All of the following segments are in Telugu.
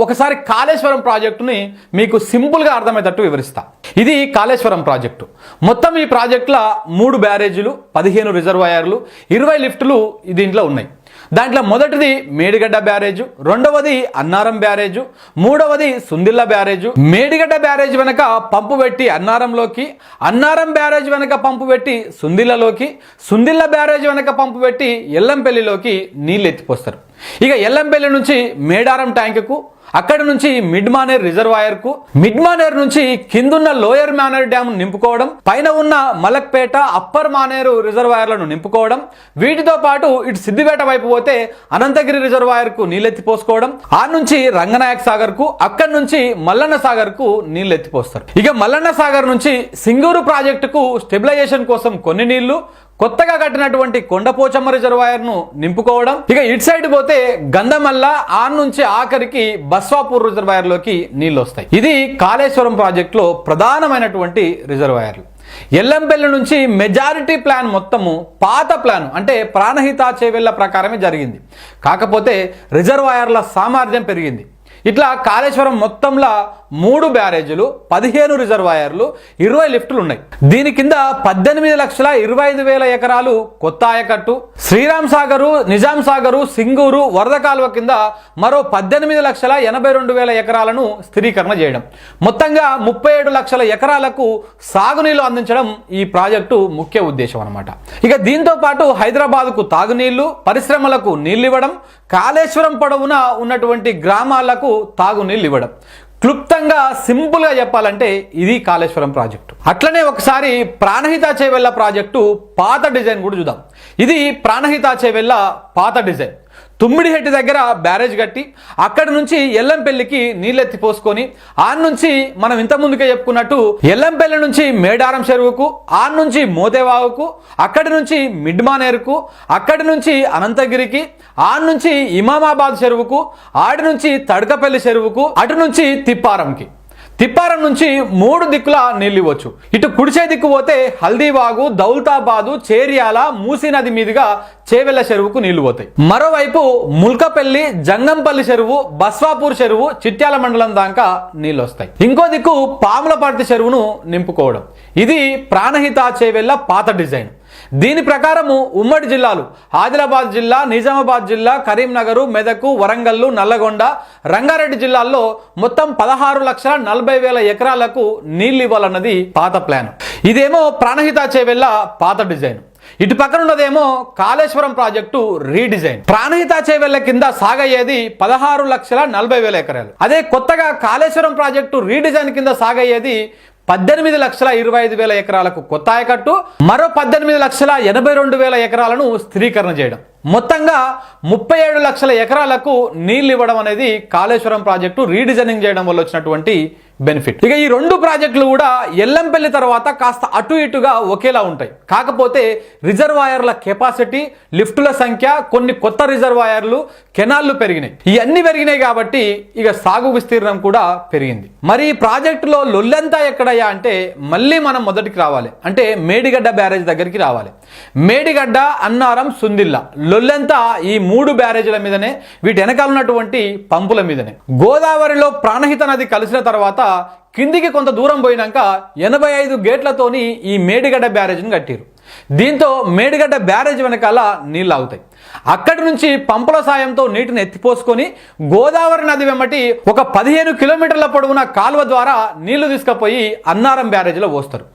ఒకసారి కాళేశ్వరం ప్రాజెక్టుని మీకు సింపుల్గా అర్థమయ్యేటట్టు వివరిస్తా. ఇది కాళేశ్వరం ప్రాజెక్టు. మొత్తం ఈ ప్రాజెక్టులో 3 బ్యారేజీలు, 15 రిజర్వాయర్లు, 20 లిఫ్టులు దీంట్లో ఉన్నాయి. దాంట్లో మొదటిది మేడిగడ్డ బ్యారేజు, రెండవది అన్నారం బ్యారేజు, మూడవది సుందిల్ల బ్యారేజు. మేడిగడ్డ బ్యారేజ్ వెనక పంపు పెట్టి అన్నారంలోకి, అన్నారం బ్యారేజ్ వెనక పంపు పెట్టి సుందిల్లలోకి, సుందిల్ల బ్యారేజ్ వెనక పంపు పెట్టి ఎల్లంపల్లిలోకి నీళ్ళు ఎత్తిపోస్తారు. ఇక ఎల్లంపల్లి నుంచి మేడారం ట్యాంకుకు, అక్కడి నుంచి మిడ్ మానేర్ రిజర్వాయర్కు, మిడ్ మానేర్ నుంచి కిందున్న లోయర్ మానేర్ డ్యామ్ నింపుకోవడం, పైన ఉన్న మలక్పేట అప్పర్ మానేరు రిజర్వాయర్లను నింపుకోవడం, వీటితో పాటు ఇటు సిద్దిపేట వైపు పోతే అనంతగిరి రిజర్వాయర్కు నీళ్ళెత్తిపోసుకోవడం, ఆ నుంచి రంగనాయక్ సాగర్కు, అక్కడి నుంచి మల్లన్న సాగర్కు నీళ్ళెత్తిపోస్తారు. ఇక మల్లన్న సాగర్ నుంచి సింగూరు ప్రాజెక్టుకు స్టెబిలైజేషన్ కోసం కొన్ని నీళ్లు, కొత్తగా కట్టినటువంటి కొండపోచమ్మ రిజర్వాయర్ను నింపుకోవడం, ఇక ఇటు సైడ్ పోతే గంధమల్ల, ఆ నుంచి ఆఖరికి బస్వాపూర్ రిజర్వాయర్లోకి నీళ్లు వస్తాయి. ఇది కాళేశ్వరం ప్రాజెక్టులో ప్రధానమైనటువంటి రిజర్వాయర్లు. ఎల్లంపల్లి నుంచి మెజారిటీ ప్లాన్ మొత్తము పాత ప్లాన్ అంటే ప్రాణహిత చేవెళ్ల ప్రకారమే జరిగింది. కాకపోతే రిజర్వాయర్ల సామర్థ్యం పెరిగింది. ఇట్లా కాళేశ్వరం మొత్తంలో 3 బ్యారేజీలు, 15 రిజర్వాయర్లు, 20 లిఫ్టులు ఉన్నాయి. దీని కింద 18,25,000 ఎకరాలు కొత్త ఆయకట్టు, శ్రీరామ్ సాగరు, నిజాం సాగరు, సింగూరు వరద కాలువ కింద మరో 18,82,000 ఎకరాలను స్థిరీకరణ చేయడం, మొత్తంగా 37 లక్షల ఎకరాలకు సాగునీళ్లు అందించడం ఈ ప్రాజెక్టు ముఖ్య ఉద్దేశం అన్నమాట. ఇక దీంతో పాటు హైదరాబాద్కు తాగునీళ్లు, పరిశ్రమలకు నీళ్లు ఇవ్వడం, కాళేశ్వరం పొడవున ఉన్నటువంటి గ్రామాలకు తాగునీళ్లు ఇవ్వడం. క్లుప్తంగా సింపుల్గా చెప్పాలంటే ఇది కాళేశ్వరం ప్రాజెక్టు. అట్లనే ఒకసారి ప్రాణహిత చేవెళ్ల ప్రాజెక్టు పాత డిజైన్ కూడా చూద్దాం. ఇది ప్రాణహిత చేవెళ్ల పాత డిజైన్. తుమ్మిడిహెట్టి దగ్గర బ్యారేజ్ కట్టి అక్కడి నుంచి ఎల్లంపల్లికి నీళ్ళెత్తి పోసుకొని, ఆ నుంచి మనం ఇంత ముందుకే చెప్పుకున్నట్టు ఎల్లంపల్లి నుంచి మేడారం చెరువుకు, ఆ నుంచి మోతేవాగుకు, అక్కడి నుంచి మిడ్మానేరుకు, అక్కడి నుంచి అనంతగిరికి, ఆ నుంచి ఇమామాబాద్ చెరువుకు, ఆడి నుంచి తడకపల్లి చెరువుకు, అటు నుంచి తిప్పారంకి. తిప్పారం నుంచి 3 దిక్కుల నీళ్ళు ఇవ్వచ్చు. ఇటు కుడిచే దిక్కు పోతే హల్దీవాగు, దౌల్తాబాదు, చేర్యాల, మూసీ నది మీదుగా చేవెళ్ల చెరువుకు నీళ్లు పోతాయి. మరోవైపు ముల్కపల్లి, జంగంపల్లి చెరువు, బస్వాపూర్ చెరువు, చిట్యాల మండలం దాకా నీళ్లు వస్తాయి. ఇంకో దిక్కు పాములపర్తి చెరువును నింపుకోవడం. ఇది ప్రాణహిత చేవెళ్ల పాత డిజైన్. దీని ప్రకారము ఉమ్మడి జిల్లాలు ఆదిలాబాద్ జిల్లా, నిజామాబాద్ జిల్లా, కరీంనగర్, మెదక్, వరంగల్, నల్లగొండ, రంగారెడ్డి జిల్లాల్లో మొత్తం 16,40,000 ఎకరాలకు నీళ్లు ఇవ్వాలన్నది పాత ప్లాన్. ఇదేమో ప్రాణహిత చేవెళ్ల పాత డిజైన్. ఇటు పక్కన ఉన్నదేమో కాళేశ్వరం ప్రాజెక్టు రీడిజైన్. ప్రాణహిత చేవెళ్ల కింద సాగయ్యేది 16,40,000 ఎకరాలు. అదే కొత్తగా కాళేశ్వరం ప్రాజెక్టు రీడిజైన్ కింద సాగయ్యేది 18,25,000 ఎకరాలకు కొత్త ఆయకట్టు, మరో 18,82,000 ఎకరాలను స్థిరీకరణ చేయడం. మొత్తంగా 37 లక్షల ఎకరాలకు నీళ్లు ఇవ్వడం అనేది కాళేశ్వరం ప్రాజెక్టు రీడిజైనింగ్ చేయడం వల్ల వచ్చినటువంటి బెనిఫిట్. ఇక ఈ 2 ప్రాజెక్టులు కూడా ఎల్లంపల్లి తర్వాత కాస్త అటు ఇటుగా ఒకేలా ఉంటాయి. కాకపోతే రిజర్వాయర్ల కెపాసిటీ, లిఫ్టుల సంఖ్య, కొన్ని కొత్త రిజర్వాయర్లు, కెనాల్లు పెరిగినాయి. ఇవన్నీ పెరిగినాయి కాబట్టి ఇక సాగు విస్తీర్ణం కూడా పెరిగింది. మరి ఈ ప్రాజెక్టులో లొల్లంతా ఎక్కడయ్యా అంటే మళ్ళీ మనం మొదటికి రావాలి. అంటే మేడిగడ్డ బ్యారేజ్ దగ్గరికి రావాలి. మేడిగడ్డ, అన్నారం, సుందిల్ల లొల్లంతా ఈ 3 బ్యారేజీల మీదనే, వీటి వెనకాల ఉన్నటువంటి పంపుల మీదనే. గోదావరిలో ప్రాణహిత నది కలిసిన తర్వాత కిందికి కొంత దూరం పోయినాక 85 గేట్లతోని ఈ మేడిగడ్డ బ్యారేజ్ని కట్టారు. దీంతో మేడిగడ్డ బ్యారేజ్ వెనకాల నీళ్ళు ఆగుతాయి. అక్కడి నుంచి పంపుల సాయంతో నీటిని ఎత్తిపోసుకొని గోదావరి నది వెంబటి ఒక 15 కిలోమీటర్ల పొడవున కాలువ ద్వారా నీళ్లు తీసుకుపోయి అన్నారం బ్యారేజ్లో పోస్తారు.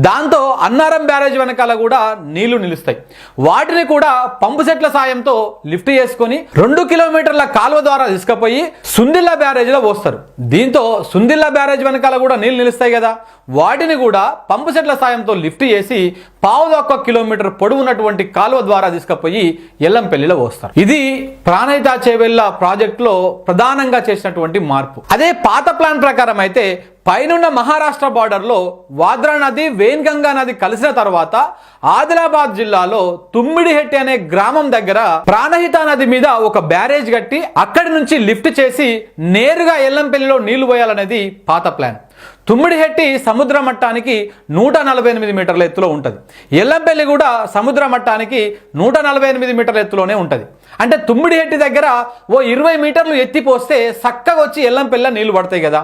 దాంతో అన్నారం బ్యారేజ్ వెనకాల కూడా నీళ్లు నిలుస్తాయి. వాటిని కూడా పంపు సెట్ల సాయంతో లిఫ్ట్ చేసుకొని 2 కిలోమీటర్ల కాలువ ద్వారా తీసుకుపోయి సుందిల్ల బ్యారేజ్లో పోస్తారు. దీంతో సుందిల్ల బ్యారేజ్ వెనకాల కూడా నీళ్లు నిలుస్తాయి కదా, వాటిని కూడా పంపు సెట్ల సాయంతో లిఫ్ట్ చేసి 1/4 కిలోమీటర్ పొడవున్నటువంటి కాలువ ద్వారా తీసుకుపోయి ఎల్లంపల్లిలో పోస్తారు. ఇది ప్రాణహిత చేవెళ్ల ప్రాజెక్టులో ప్రధానంగా చేసినటువంటి మార్పు. అదే పాత ప్లాన్ ప్రకారం అయితే పైనున్న మహారాష్ట్ర బార్డర్లో వాద్రా నది, వేన్గంగా నది కలిసిన తర్వాత ఆదిలాబాద్ జిల్లాలో తుమ్మిడిహెట్టి అనే గ్రామం దగ్గర ప్రాణహిత నది మీద ఒక బ్యారేజ్ కట్టి అక్కడి నుంచి లిఫ్ట్ చేసి నేరుగా ఎల్లంపల్లిలో నీళ్లు పోయాలనేది పాత ప్లాన్. తుమ్మిడిహెట్టి సముద్ర మట్టానికి 148 మీటర్ల ఎత్తులో ఉంటుంది. ఎల్లంపల్లి కూడా సముద్ర మట్టానికి 148 మీటర్ల ఎత్తులోనే ఉంటుంది. అంటే తుమ్మిడిహెట్టి దగ్గర ఓ 20 మీటర్లు ఎత్తిపోస్తే చక్కగా వచ్చి ఎల్లంపెల్ల నీళ్లు పడతాయి కదా.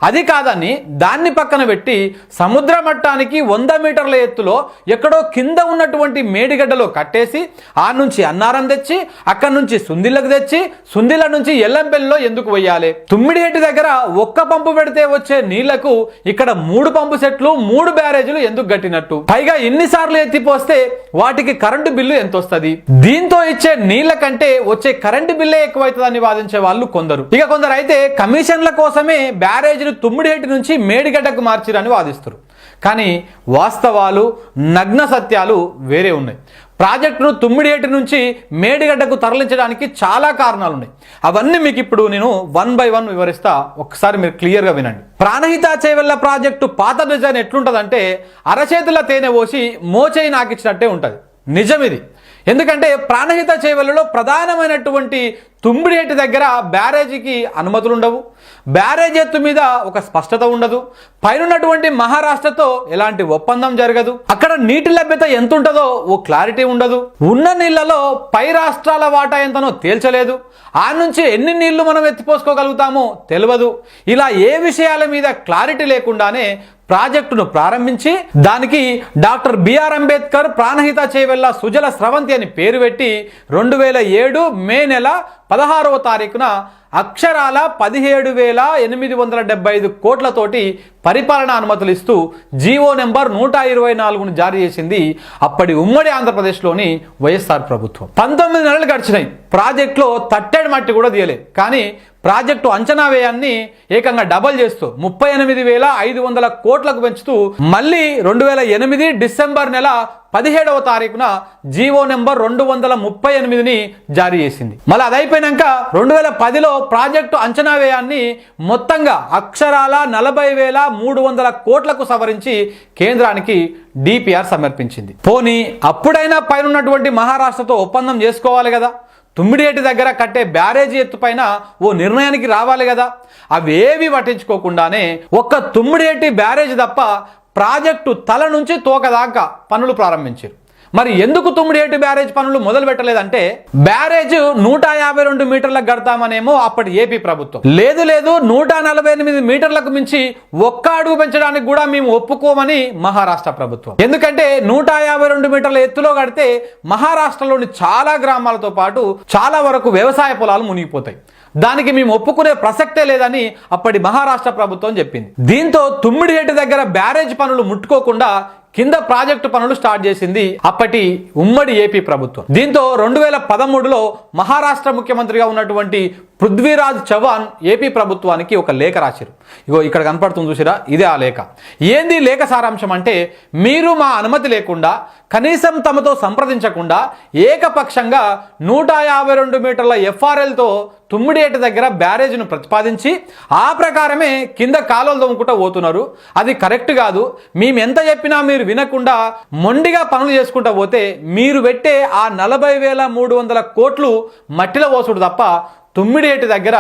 అది కాదని దాన్ని పక్కన పెట్టి సముద్ర మట్టానికి 100 మీటర్ల ఎత్తులో ఎక్కడో కింద ఉన్నటువంటి మేడిగడ్డలో కట్టేసి ఆ నుంచి అన్నారం తెచ్చి అక్కడి నుంచి సుందిళ్ళకు తెచ్చి సుందిళ్ళ నుంచి ఎల్లంపెల్లిలో ఎందుకు వెయ్యాలి? తుమ్మిడిహెట్టి దగ్గర ఒక్క పంపు పెడితే వచ్చే నీళ్లకు ఇక్కడ 3 పంపు సెట్లు 3 బ్యారేజీలు ఎందుకు కట్టినట్టు? పైగా ఎన్నిసార్లు ఎత్తిపోస్తే వాటికి కరెంటు బిల్లు ఎంత వస్తుంది? దీంతో ఇచ్చే నీళ్ల కంటే వచ్చే కరెంటు బిల్లే ఎక్కువైతుందని వాదించే వాళ్ళు కొందరు. ఇక కొందరు అయితే కమిషన్ల కోసమే బ్యారేజీలు తుమ్మిడిహెట్టి నుంచి మేడిగడ్డకు మార్చిరని వాదిస్తారు. కానీ వాస్తవాలు నగ్న సత్యాలు వేరే ఉన్నాయి. ప్రాజెక్టును తుమ్మిడిహెట్టి నుంచి మేడిగడ్డకు తరలించడానికి చాలా కారణాలు ఉన్నాయి. అవన్నీ మీకు ఇప్పుడు నేను 1 by 1 వివరిస్తా, ఒకసారి మీరు క్లియర్గా వినండి. ప్రాణహిత చేవెళ్ల ప్రాజెక్టు పాత డిజైన్ ఎట్లుంటుందంటే అరచేతుల తేనె పోసి మోచేయి నాకిచ్చినట్టే ఉంటుంది. నిజం ఇది. ఎందుకంటే ప్రాణహిత చేవెళ్లలో ప్రధానమైనటువంటి తుమ్మిడిహెట్టి దగ్గర బ్యారేజీకి అనుమతులు ఉండవు, బ్యారేజ్ ఎత్తు మీద ఒక స్పష్టత ఉండదు, పైనున్నటువంటి మహారాష్ట్రతో ఎలాంటి ఒప్పందం జరగదు, అక్కడ నీటి లభ్యత ఎంత ఉంటుందో ఓ క్లారిటీ ఉండదు, ఉన్న నీళ్లలో పై రాష్ట్రాల వాటా ఎంతనో తేల్చలేదు, ఆ నుంచి ఎన్ని నీళ్లు మనం ఎత్తిపోసుకోగలుగుతామో తెలియదు. ఇలా ఏ విషయాల మీద క్లారిటీ లేకుండానే ప్రాజెక్టును ప్రారంభించి దానికి డాక్టర్ బిఆర్ అంబేద్కర్ ప్రాణహిత చేవెళ్ల సుజల స్రవంతి అని పేరు పెట్టి 2007 మే నెల 16వ తారీఖున అక్షరాల 17,875 కోట్లతోటి పరిపాలనా అనుమతులు ఇస్తూ జీవో నెంబర్ 124ను జారీ చేసింది అప్పటి ఉమ్మడి ఆంధ్రప్రదేశ్లోని వైఎస్ఆర్ ప్రభుత్వం. 19 నెలలు గడిచినాయి, ప్రాజెక్టులో తట్టెడు మట్టి కూడా తీయలేదు. కానీ ప్రాజెక్టు అంచనా వ్యయాన్ని ఏకంగా డబల్ చేస్తూ 38,500 కోట్లకు పెంచుతూ మళ్ళీ 2008 డిసెంబర్ నెల 17వ తారీఖున జీవో నెంబర్ 238ని జారీ చేసింది. మళ్ళీ అదైపోయినాక 2010లో ప్రాజెక్టు అంచనా వ్యయాన్ని మొత్తంగా అక్షరాల 40,300 కోట్లకు సవరించి కేంద్రానికి డిపిఆర్ సమర్పించింది. పోనీ అప్పుడైనా పైనున్నటువంటి మహారాష్ట్రతో ఒప్పందం చేసుకోవాలి కదా, తుమ్మిడిహెట్టి దగ్గర కట్టే బ్యారేజీ ఎత్తుపైన ఓ నిర్ణయానికి రావాలి కదా. అవేవి పట్టించుకోకుండానే ఒక్క తుమ్మిడిహెట్టి బ్యారేజీ తప్ప ప్రాజెక్టు తల నుంచి తోక దాకా పనులు ప్రారంభించారు. మరి ఎందుకు తుమ్మిడిహెట్టి బ్యారేజ్ పనులు మొదలు పెట్టలేదంటే, బ్యారేజ్ 152 మీటర్లకు కడతామనేమో అప్పటి ఏపీ ప్రభుత్వం, లేదు 148 మీటర్లకు మించి ఒక్క అడుగు పెంచడానికి కూడా మేము ఒప్పుకోమని మహారాష్ట్ర ప్రభుత్వం. ఎందుకంటే 152 మీటర్ల ఎత్తులో కడితే మహారాష్ట్రలోని చాలా గ్రామాలతో పాటు చాలా వరకు వ్యవసాయ పొలాలు మునిగిపోతాయి, దానికి మేము ఒప్పుకునే ప్రసక్తే లేదని అప్పటి మహారాష్ట్ర ప్రభుత్వం చెప్పింది. దీంతో తుమ్మిడిహెట్టి దగ్గర బ్యారేజ్ పనులు ముట్టుకోకుండా కింద ప్రాజెక్టు పనులు స్టార్ట్ చేసింది అప్పటి ఉమ్మడి ఏపీ ప్రభుత్వం. దీంతో 2013లో మహారాష్ట్ర ముఖ్యమంత్రిగా ఉన్నటువంటి పృథ్వీరాజ్ చవాన్ ఏపీ ప్రభుత్వానికి ఒక లేఖ రాశారు. ఇగో ఇక్కడ కనపడుతుంది చూసిరా, ఇదే ఆ లేఖ. ఏంది లేఖ సారాంశం అంటే, మీరు మా అనుమతి లేకుండా కనీసం తమతో సంప్రదించకుండా ఏకపక్షంగా 152 మీటర్ల ఎఫ్ఆర్ఎల్తో తుమ్మిడిహెట్టి దగ్గర బ్యారేజ్ను ప్రతిపాదించి ఆ ప్రకారమే కింద కాలువలు దొమ్ముకుంటూ పోతున్నారు. అది కరెక్ట్ కాదు. మేము ఎంత చెప్పినా మీరు వినకుండా మొండిగా పనులు చేసుకుంటూ పోతే మీరు పెట్టే ఆ 40,300 కోట్లు మట్టిలో పోసుడు తప్ప తుమ్మిడిహెట్టి దగ్గర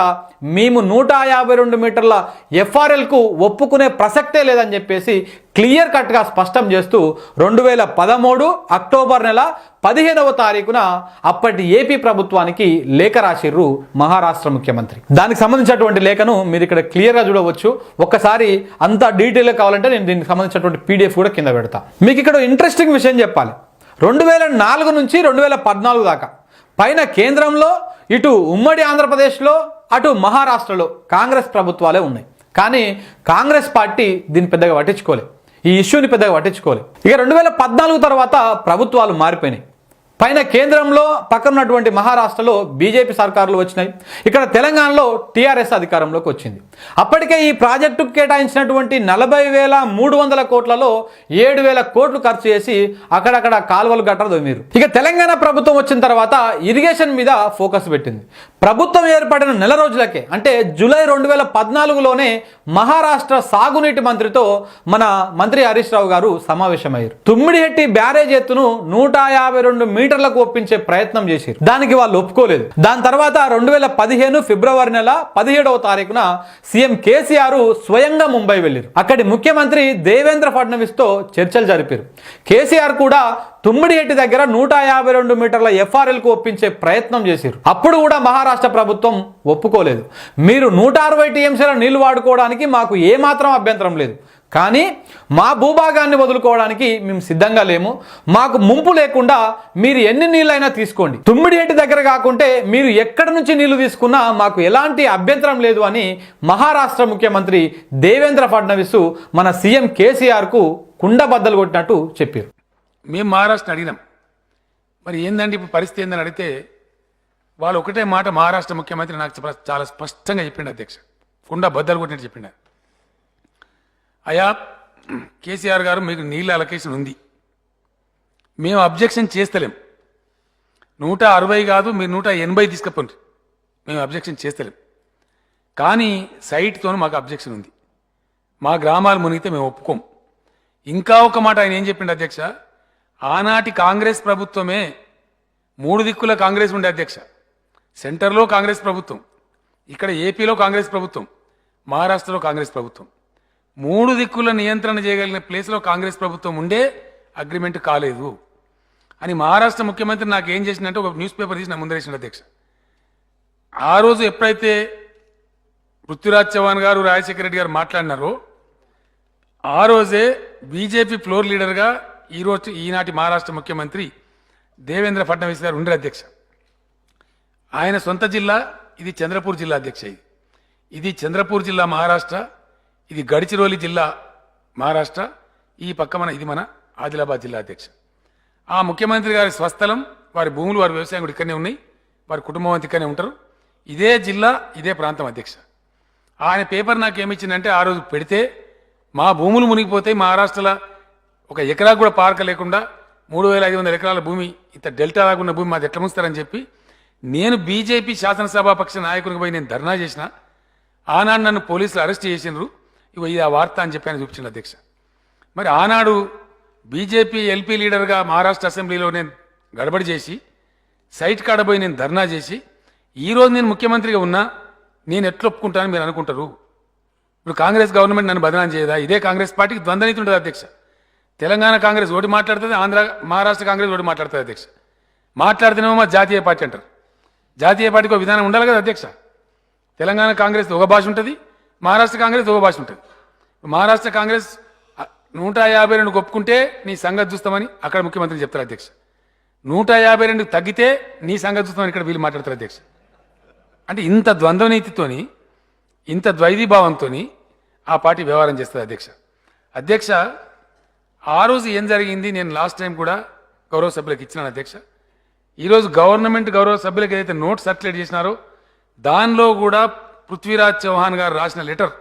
మేము 152 మీటర్ల ఎఫ్ఆర్ఎల్కు ఒప్పుకునే ప్రసక్తే లేదని చెప్పేసి క్లియర్ కట్గా స్పష్టం చేస్తూ 2013 అక్టోబర్ నెల 15వ తారీఖున అప్పటి ఏపీ ప్రభుత్వానికి లేఖ రాసిర్రు మహారాష్ట్ర ముఖ్యమంత్రి. దానికి సంబంధించినటువంటి లేఖను మీరు ఇక్కడ క్లియర్గా చూడవచ్చు. ఒక్కసారి అంత డీటెయిల్గా కావాలంటే నేను దీనికి సంబంధించినటువంటి పీడిఎఫ్ కూడా కింద పెడతా. మీకు ఇక్కడ ఇంట్రెస్టింగ్ విషయం చెప్పాలి. 2004 నుంచి 2014 దాకా పైన కేంద్రంలో, ఇటు ఉమ్మడి ఆంధ్రప్రదేశ్లో, అటు మహారాష్ట్రలో కాంగ్రెస్ ప్రభుత్వాలే ఉన్నాయి. కానీ కాంగ్రెస్ పార్టీ దీన్ని పెద్దగా పట్టించుకోలేదు, ఈ ఇష్యూని పెద్దగా పట్టించుకోలేదు. ఇక 2014 తర్వాత ప్రభుత్వాలు మారిపోయినాయి. పైన కేంద్రంలో పక్కనున్నటువంటి మహారాష్ట్రలో బీజేపీ సర్కారులు వచ్చినాయి, ఇక్కడ తెలంగాణలో టీఆర్ఎస్ అధికారంలోకి వచ్చింది. అప్పటికే ఈ ప్రాజెక్టుకు కేటాయించినటువంటి 40,300 కోట్లలో 7,000 కోట్లు ఖర్చు చేసి అక్కడక్కడ కాలువలు గట్ర దొమ్మిరు. ఇక తెలంగాణ ప్రభుత్వం వచ్చిన తర్వాత ఇరిగేషన్ మీద ఫోకస్ పెట్టింది. ప్రభుత్వం ఏర్పడిన నెల రోజులకే అంటే జూలై 2014లోనే మహారాష్ట్ర సాగునీటి మంత్రితో మన మంత్రి హరీష్ రావు గారు సమావేశమయ్యారు. తుమ్మిడిహెట్టి బ్యారేజ్ ఎత్తును 152 మీటర్లకు ఒప్పించే ప్రయత్నం చేశారు. దానికి వాళ్ళు ఒప్పుకోలేదు. దాని తర్వాత 2015 ఫిబ్రవరి నెల 17వ తారీఖున సీఎం కేసీఆర్ స్వయంగా ముంబై వెళ్ళారు. అక్కడి ముఖ్యమంత్రి దేవేంద్ర ఫడ్నవీస్ తో చర్చలు జరిపారు. కేసీఆర్ కూడా తుమ్మిడిహెట్టి దగ్గర 152 మీటర్ల FRL కు ఒప్పించే ప్రయత్నం చేశారు. అప్పుడు కూడా మహారాష్ట్ర ప్రభుత్వం ఒప్పుకోలేదు. మీరు 160 TMCల నీళ్లు వాడుకోవడానికి మాకు ఏమాత్రం అభ్యంతరం లేదు, కానీ మా భూభాగాన్ని వదులుకోవడానికి మేము సిద్ధంగా లేము. మాకు ముంపు లేకుండా మీరు ఎన్ని నీళ్ళైనా తీసుకోండి. తుమ్మిడిహెట్టి దగ్గర కాకుంటే మీరు ఎక్కడి నుంచి నీళ్లు తీసుకున్నా మాకు ఎలాంటి అభ్యంతరం లేదు అని మహారాష్ట్ర ముఖ్యమంత్రి దేవేంద్ర ఫడ్నవీస్ మన సీఎం కేసీఆర్కు కుండబద్దలు కొట్టినట్టు చెప్పారు. మేము మహారాష్ట్ర అడిగినాం, మరి ఏందండి ఇప్పుడు పరిస్థితి ఏందని అడిగితే వాళ్ళు ఒకటే మాట మహారాష్ట్ర ముఖ్యమంత్రి నాకు చాలా స్పష్టంగా చెప్పిండు అధ్యక్ష, కుండా బద్దలు కొట్టినట్టు చెప్పిండు. అయ్యా కేసీఆర్ గారు మీకు నీళ్ళ అలొకేషన్ ఉంది, మేము అబ్జెక్షన్ చేస్తలేం. 160 కాదు మీరు 180 తీసుకపోండి, మేము అబ్జెక్షన్ చేస్తలేం. కానీ సైట్తో మాకు అబ్జెక్షన్ ఉంది, మా గ్రామాలు మునిగితే మేము ఒప్పుకోం. ఇంకా ఒక మాట ఆయన ఏం చెప్పిండు అధ్యక్ష, ఆనాటి కాంగ్రెస్ ప్రభుత్వమే 3 దిక్కుల కాంగ్రెస్ ఉండే అధ్యక్ష. సెంటర్లో కాంగ్రెస్ ప్రభుత్వం, ఇక్కడ ఏపీలో కాంగ్రెస్ ప్రభుత్వం, మహారాష్ట్రలో కాంగ్రెస్ ప్రభుత్వం. 3 దిక్కుల నియంత్రణ చేయగలిగిన ప్లేస్లో కాంగ్రెస్ ప్రభుత్వం ఉండే అగ్రిమెంట్ కాలేదు అని మహారాష్ట్ర ముఖ్యమంత్రి నాకు ఏం చేసిందంటే ఒక న్యూస్ పేపర్ తీసి నా ముందర వేసిన అధ్యక్ష. ఆ రోజు ఎప్పుడైతే పృథ్వీరాజ్ చౌహాన్ గారు రాజశేఖర రెడ్డి గారు మాట్లాడినారో ఆ రోజే బీజేపీ ఫ్లోర్ లీడర్గా ఈనాటి మహారాష్ట్ర ముఖ్యమంత్రి దేవేంద్ర ఫడ్నవీస్ గారు ఉండరు అధ్యక్ష. ఆయన సొంత జిల్లా ఇది చంద్రపూర్ జిల్లా అధ్యక్ష. ఇది చంద్రపూర్ జిల్లా మహారాష్ట్ర, ఇది గడిచిరోలి జిల్లా మహారాష్ట్ర, ఈ పక్క ఇది మన ఆదిలాబాద్ జిల్లా అధ్యక్ష. ఆ ముఖ్యమంత్రి గారి స్వస్థలం, వారి భూములు, వారి వ్యవసాయం కూడా ఇక్కడనే ఉన్నాయి, వారి కుటుంబం అంతా ఇక్కడనే ఉంటారు. ఇదే జిల్లా ఇదే ప్రాంతం అధ్యక్ష. ఆయన పేపర్ నాకు ఏమిచ్చిందంటే ఆ రోజు పెడితే మా భూములు మునిగిపోతాయి, మహారాష్ట్రలో ఒక ఎకరా కూడా పార్క లేకుండా 3500 ఎకరాల భూమి, ఇంత డెల్టా లాగున్న భూమి మాది ఎట్లా ముస్తారని చెప్పి నేను బీజేపీ శాసనసభాపక్ష నాయకునికి పోయి నేను ధర్నా చేసిన. ఆనాడు నన్ను పోలీసులు అరెస్ట్ చేసినారు. ఇది ఆ వార్త అని చెప్పి ఆయన చూపించిన అధ్యక్ష. మరి ఆనాడు బీజేపీ ఎల్పీ లీడర్గా మహారాష్ట్ర అసెంబ్లీలో నేను గడబడి చేసి సైట్ కాడబోయి నేను ధర్నా చేసి ఈరోజు నేను ముఖ్యమంత్రిగా ఉన్నా నేను ఎట్లా ఒప్పుకుంటానని మీరు అనుకుంటారు. ఇప్పుడు కాంగ్రెస్ గవర్నమెంట్ నన్ను బదనాం చేయదా? ఇదే కాంగ్రెస్ పార్టీకి ద్వంద్వనీతి ఉంటుంది అధ్యక్ష. తెలంగాణ కాంగ్రెస్ ఒకటి మాట్లాడుతుంది, మహారాష్ట్ర కాంగ్రెస్ ఒకటి మాట్లాడుతుంది అధ్యక్ష. మాట్లాడితేనేమో మా జాతీయ పార్టీ అంటారు. జాతీయ పార్టీకి ఒక విధానం ఉండాలి కదా అధ్యక్ష. తెలంగాణ కాంగ్రెస్ ఒక భాష ఉంటుంది, మహారాష్ట్ర కాంగ్రెస్ ఒక భాష ఉంటుంది. మహారాష్ట్ర కాంగ్రెస్ 152 ఒప్పుకుంటే నీ సంగతి చూస్తామని అక్కడ ముఖ్యమంత్రి చెప్తారు అధ్యక్ష. 152 తగ్గితే నీ సంగతి చూస్తామని ఇక్కడ వీళ్ళు మాట్లాడతారు అధ్యక్ష. అంటే ఇంత ద్వంద్వనీతితోని, ఇంత ద్వైధీభావంతో ఆ పార్టీ వ్యవహారం చేస్తుంది అధ్యక్ష. అధ్యక్ష ఆ రోజు ఏం జరిగింది నేను లాస్ట్ టైం కూడా గౌరవ సభ్యులకు ఇచ్చినాను అధ్యక్ష. ఈరోజు గవర్నమెంట్ గౌరవ సభ్యులకు ఏదైతే నోట్ సర్క్యులేట్ చేసినారో దానిలో కూడా పృథ్వీరాజ్ చౌహాన్ గారు రాసిన లెటర్,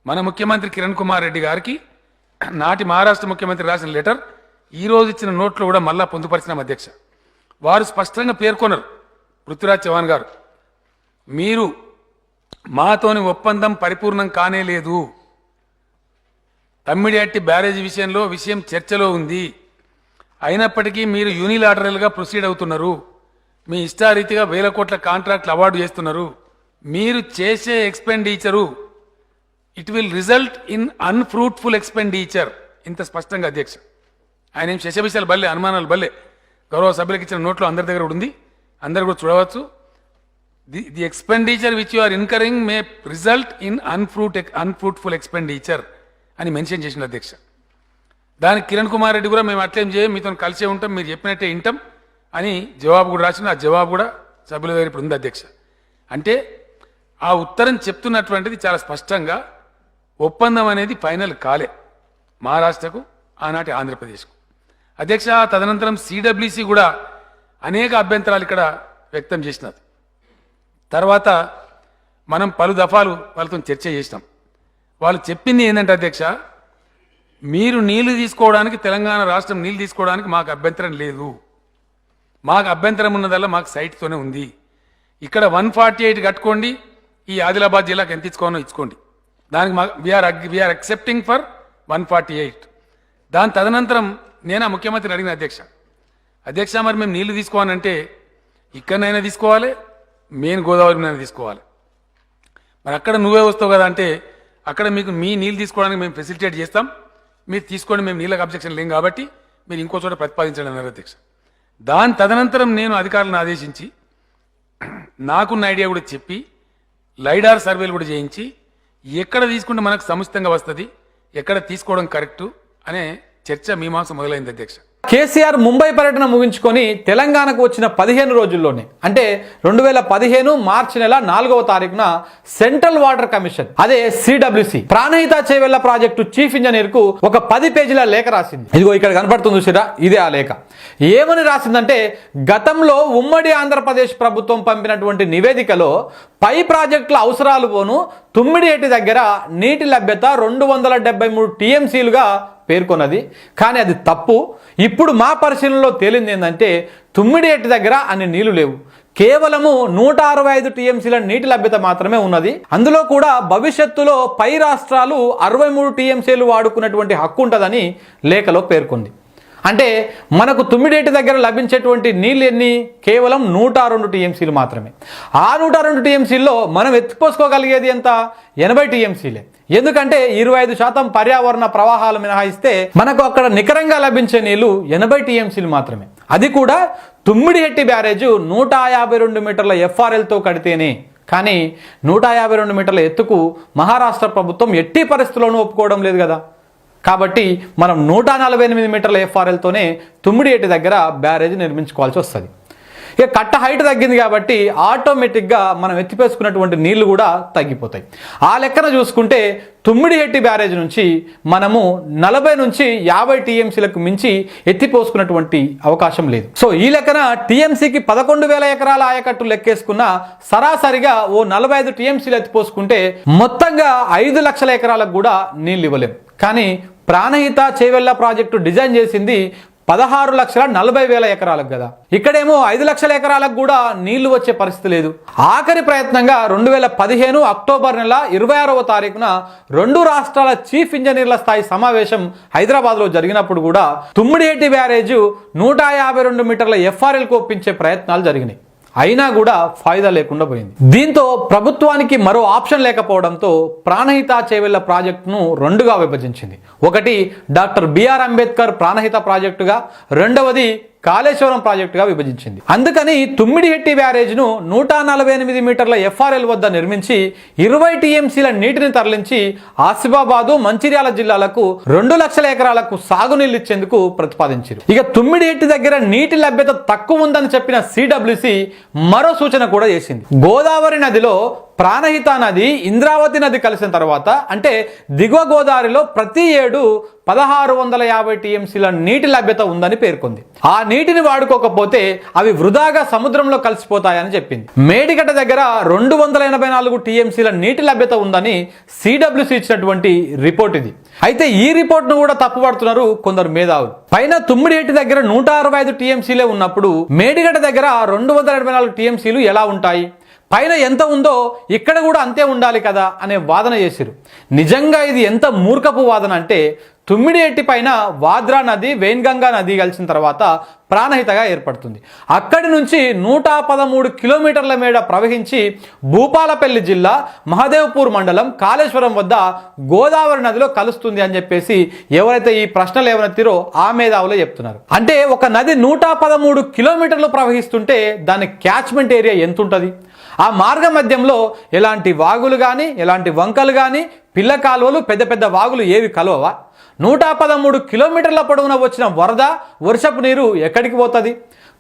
మన ముఖ్యమంత్రి కిరణ్ కుమార్ రెడ్డి గారికి నాటి మహారాష్ట్ర ముఖ్యమంత్రి రాసిన లెటర్ ఈ రోజు ఇచ్చిన నోట్లో కూడా మళ్ళా పొందుపరిచినాం అధ్యక్ష. వారు స్పష్టంగా పేర్కొన్నారు పృథ్వీరాజ్ చౌహాన్ గారు, మీరు మాతోని ఒప్పందం పరిపూర్ణం కానే లేదు, తమ్మిడిహట్టి బ్యారేజీ విషయంలో విషయం చర్చలో ఉంది, అయినప్పటికీ మీరు యూనిలాటరల్గా ప్రొసీడ్ అవుతున్నారు, మీ ఇష్టారీతిగా 1000 కోట్ల కాంట్రాక్ట్లు అవార్డు చేస్తున్నారు, మీరు చేసే expenditure it will result in unfruitful expenditure. ఇంత స్పష్టంగా అధ్యక్ష. ఆయన ఏం శశబిషాలు బల్లే, అనుమానాలు బల్లే, గౌరవ సభ్యులకు ఇచ్చిన నోట్లో అందరి దగ్గర ఉంది, అందరు కూడా చూడవచ్చు. The expenditure which you are incurring may result in unfruitful expenditure అని మెన్షన్ చేసిన అధ్యక్ష. దానికి కిరణ్ కుమార్ రెడ్డి కూడా మేము అట్లేం చేయం, మీతో కలిసే ఉంటాం, మీరు చెప్పినట్టే వింటాం అని జవాబు కూడా రాసిన. ఆ జవాబు కూడా సభ్యుల దగ్గర ఇప్పుడు ఉంది అధ్యక్ష. అంటే ఆ ఉత్తరం చెప్తున్నటువంటిది చాలా స్పష్టంగా ఒప్పందం అనేది ఫైనల్ కాలే మహారాష్ట్రకు, ఆనాటి ఆంధ్రప్రదేశ్కు అధ్యక్ష. తదనంతరం సిడబ్ల్యూసి కూడా అనేక అభ్యంతరాలు ఇక్కడ వ్యక్తం చేసినది. తర్వాత మనం పలు దఫాలు వాళ్ళతో చర్చ చేసినాం. వాళ్ళు చెప్పింది ఏంటంటే అధ్యక్ష, మీరు నీళ్లు తీసుకోవడానికి, తెలంగాణ రాష్ట్రం నీళ్లు తీసుకోవడానికి మాకు అభ్యంతరం లేదు, మాకు అభ్యంతరం ఉన్నదల్లా మాకు సైట్తోనే ఉంది, ఇక్కడ 148 కట్టుకోండి, ఈ ఆదిలాబాద్ జిల్లాకు ఎంత ఇచ్చుకోనో ఇచ్చుకోండి, దానికి వీఆర్ అక్సెప్టింగ్ ఫర్ 148. దాని తదనంతరం నేను ఆ ముఖ్యమంత్రిని అడిగిన అధ్యక్ష, అధ్యక్ష మరి మేము నీళ్లు తీసుకోవాలంటే ఇక్కడనైనా తీసుకోవాలి, మెయిన్ గోదావరినైనా తీసుకోవాలి. మరి అక్కడ నువ్వే వస్తావు కదా అంటే అక్కడ మీకు మీ నీళ్ళు తీసుకోవడానికి మేము ఫెసిలిటేట్ చేస్తాం, మీరు తీసుకోండి, మేము నీళ్ళకి అబ్జెక్షన్ లేం కాబట్టి మీరు ఇంకో చోట ప్రతిపాదించండి అన్నారు అధ్యక్ష. దాని తదనంతరం నేను అధికారులను ఆదేశించి నాకున్న ఐడియా కూడా చెప్పి లైడార్ సర్వేలు కూడా చేయించి ఎక్కడ తీసుకుంటే మనకు సముచితంగా వస్తుంది, ఎక్కడ తీసుకోవడం కరెక్టు అనే చర్చ మీమాంస మొదలైంది అధ్యక్ష. కేసీఆర్ ముంబై పర్యటన ముగించుకొని తెలంగాణకు వచ్చిన 15 రోజుల్లోనే అంటే 2015 మార్చి నెల 4వ తారీఖున సెంట్రల్ వాటర్ కమిషన్ అదే CWC Pranahita Chevella project chief engineer కు ఒక 10 పేజీల లేఖ రాసింది. ఇదిగో ఇక్కడ కనపడుతుంది చూసిరా, ఇదే ఆ లేఖ. ఏమని రాసిందంటే గతంలో ఉమ్మడి ఆంధ్రప్రదేశ్ ప్రభుత్వం పంపినటువంటి నివేదికలో పై ప్రాజెక్టుల అవసరాలు పోను తుమ్మిడియేటి దగ్గర నీటి లభ్యత 273 టీఎంసీలుగా పేర్కొన్నది, కానీ అది తప్పు. ఇప్పుడు మా పరిశీలనలో తేలింది ఏంటంటే తుమ్మిడియేటి దగ్గర అన్ని నీళ్లు లేవు, కేవలము 165 టీఎంసీల నీటి లభ్యత మాత్రమే ఉన్నది. అందులో కూడా భవిష్యత్తులో పై రాష్ట్రాలు 63 టీఎంసీలు వాడుకున్నటువంటి హక్కు ఉంటుందని లేఖలో పేర్కొంది. అంటే మనకు తుమ్మిడేటి దగ్గర లభించేటువంటి నీళ్ళు ఎన్ని? కేవలం 102 టీఎంసీలు మాత్రమే. ఆ 102 టీఎంసీల్లో మనం ఎత్తిపోసుకోగలిగేది ఎంత? 80 టీఎంసీలే. ఎందుకంటే 25% పర్యావరణ ప్రవాహాలు మినహాయిస్తే మనకు అక్కడ నికరంగా లభించే నీళ్లు 80 టీఎంసీలు మాత్రమే. అది కూడా తుమ్మిడిహెట్టి బ్యారేజ్ 152 మీటర్ల ఎఫ్ఆర్ఎల్తో కడితేనే. కానీ 152 మీటర్ల ఎత్తుకు మహారాష్ట్ర ప్రభుత్వం ఎట్టి పరిస్థితుల్లోనూ ఒప్పుకోవడం లేదు కదా. కాబట్టి మనం 148 మీటర్ల ఎఫ్ఆర్ఎల్తోనే తుమ్మిడియేటి దగ్గర బ్యారేజ్ నిర్మించుకోవాల్సి వస్తుంది. ఇక కట్ట హైట్ తగ్గింది కాబట్టి ఆటోమేటిక్గా మనం ఎత్తిపేసుకున్నటువంటి నీళ్లు కూడా తగ్గిపోతాయి. ఆ లెక్కన చూసుకుంటే తుమ్మిడిహెట్టి బ్యారేజ్ నుంచి మనము 40 నుంచి 50 టీఎంసీలకు మించి ఎత్తిపోసుకున్నటువంటి అవకాశం లేదు. సో ఈ లెక్కన టీఎంసీకి 11,000 ఎకరాల ఆయకట్టు లెక్కేసుకున్న సరాసరిగా ఓ 45 టీఎంసీలు ఎత్తిపోసుకుంటే మొత్తంగా 5 లక్షల ఎకరాలకు కూడా నీళ్ళు ఇవ్వలేం. కానీ ప్రాణహిత చేవెళ్ల ప్రాజెక్టు డిజైన్ చేసింది 16,40,000 ఎకరాలకు కదా. ఇక్కడేమో 5 లక్షల ఎకరాలకు కూడా నీళ్లు వచ్చే పరిస్థితి లేదు. ఆఖరి ప్రయత్నంగా 2015 అక్టోబర్ నెల 26వ తారీఖున 2 రాష్ట్రాల చీఫ్ ఇంజనీర్ల స్థాయి సమావేశం హైదరాబాద్లో జరిగినప్పుడు కూడా తుమ్మిడిహెట్టి బ్యారేజ్ 152 మీటర్ల ఎఫ్ఆర్ఎల్కు ఒప్పించే ప్రయత్నాలు జరిగినాయి. అయినా కూడా ఫాయిదా లేకుండా పోయింది. దీంతో ప్రభుత్వానికి మరో ఆప్షన్ లేకపోవడంతో ప్రాణహిత చేవెళ్ల ప్రాజెక్టును 2గా విభజించింది. ఒకటి డాక్టర్ బిఆర్ అంబేద్కర్ ప్రాణహిత ప్రాజెక్టుగా, రెండవది కాళేశ్వరం ప్రాజెక్టుగా విభజించింది. అందుకని తుమ్మిడిహెట్టి బ్యారేజ్ను 148 మీటర్ల ఎఫ్ఆర్ఎల్ వద్ద నిర్మించి 20 టీఎంసీల నీటిని తరలించి ఆసిఫాబాదు, మంచిర్యాల జిల్లాలకు 2 లక్షల ఎకరాలకు సాగునీళ్లు ఇచ్చేందుకు ప్రతిపాదించారు. ఇక తుమ్మిడిహెట్టి దగ్గర నీటి లభ్యత తక్కువ ఉందని చెప్పిన సిడబ్ల్యూసి మరో సూచన కూడా చేసింది. గోదావరి నదిలో ప్రాణహిత నది, ఇంద్రావతి నది కలిసిన తర్వాత అంటే దిగువ గోదావరిలో ప్రతి ఏడు 1650 టీఎంసీల నీటి లభ్యత ఉందని పేర్కొంది. ఆ నీటిని వాడుకోకపోతే అవి వృధాగా సముద్రంలో కలిసిపోతాయని చెప్పింది. మేడిగడ్డ దగ్గర 284 టీఎంసీల నీటి లభ్యత ఉందని సిడబ్ల్యూసి ఇచ్చినటువంటి రిపోర్ట్ ఇది. అయితే ఈ రిపోర్ట్ను కూడా తప్పుపడుతున్నారు కొందరు మేధావులు. పైన తుమ్మిడిహెట్టి దగ్గర 165 టీఎంసీలే ఉన్నప్పుడు మేడిగడ్డ దగ్గర 284 టీఎంసీలు ఎలా ఉంటాయి? పైన ఎంత ఉందో ఇక్కడ కూడా అంతే ఉండాలి కదా అనే వాదన చేశారు. నిజంగా ఇది ఎంత మూర్ఖపు వాదన అంటే తుమ్మిడిహెట్టి పైన వాద్రా నది, వెయిన్గంగా నది కలిసిన తర్వాత ప్రాణహితగా ఏర్పడుతుంది. అక్కడి నుంచి 113 కిలోమీటర్ల మేడ ప్రవహించి భూపాలపల్లి జిల్లా మహదేవ్పూర్ మండలం కాళేశ్వరం వద్ద గోదావరి నదిలో కలుస్తుంది అని చెప్పేసి ఎవరైతే ఈ ప్రశ్నలు ఏవనెత్తిరో ఆ మేధావులే చెప్తున్నారు. అంటే ఒక నది 113 కిలోమీటర్లు ప్రవహిస్తుంటే దాని క్యాచ్మెంట్ ఏరియా ఎంత ఉంటుంది? ఆ మార్గ మధ్యంలో ఎలాంటి వాగులు కానీ, ఎలాంటి వంకలు కానీ, పిల్ల కాలువలు, పెద్ద పెద్ద వాగులు ఏవి కలవవా? 113 కిలోమీటర్ల పొడవున వచ్చిన వరద, వర్షపు నీరు ఎక్కడికి పోతుంది?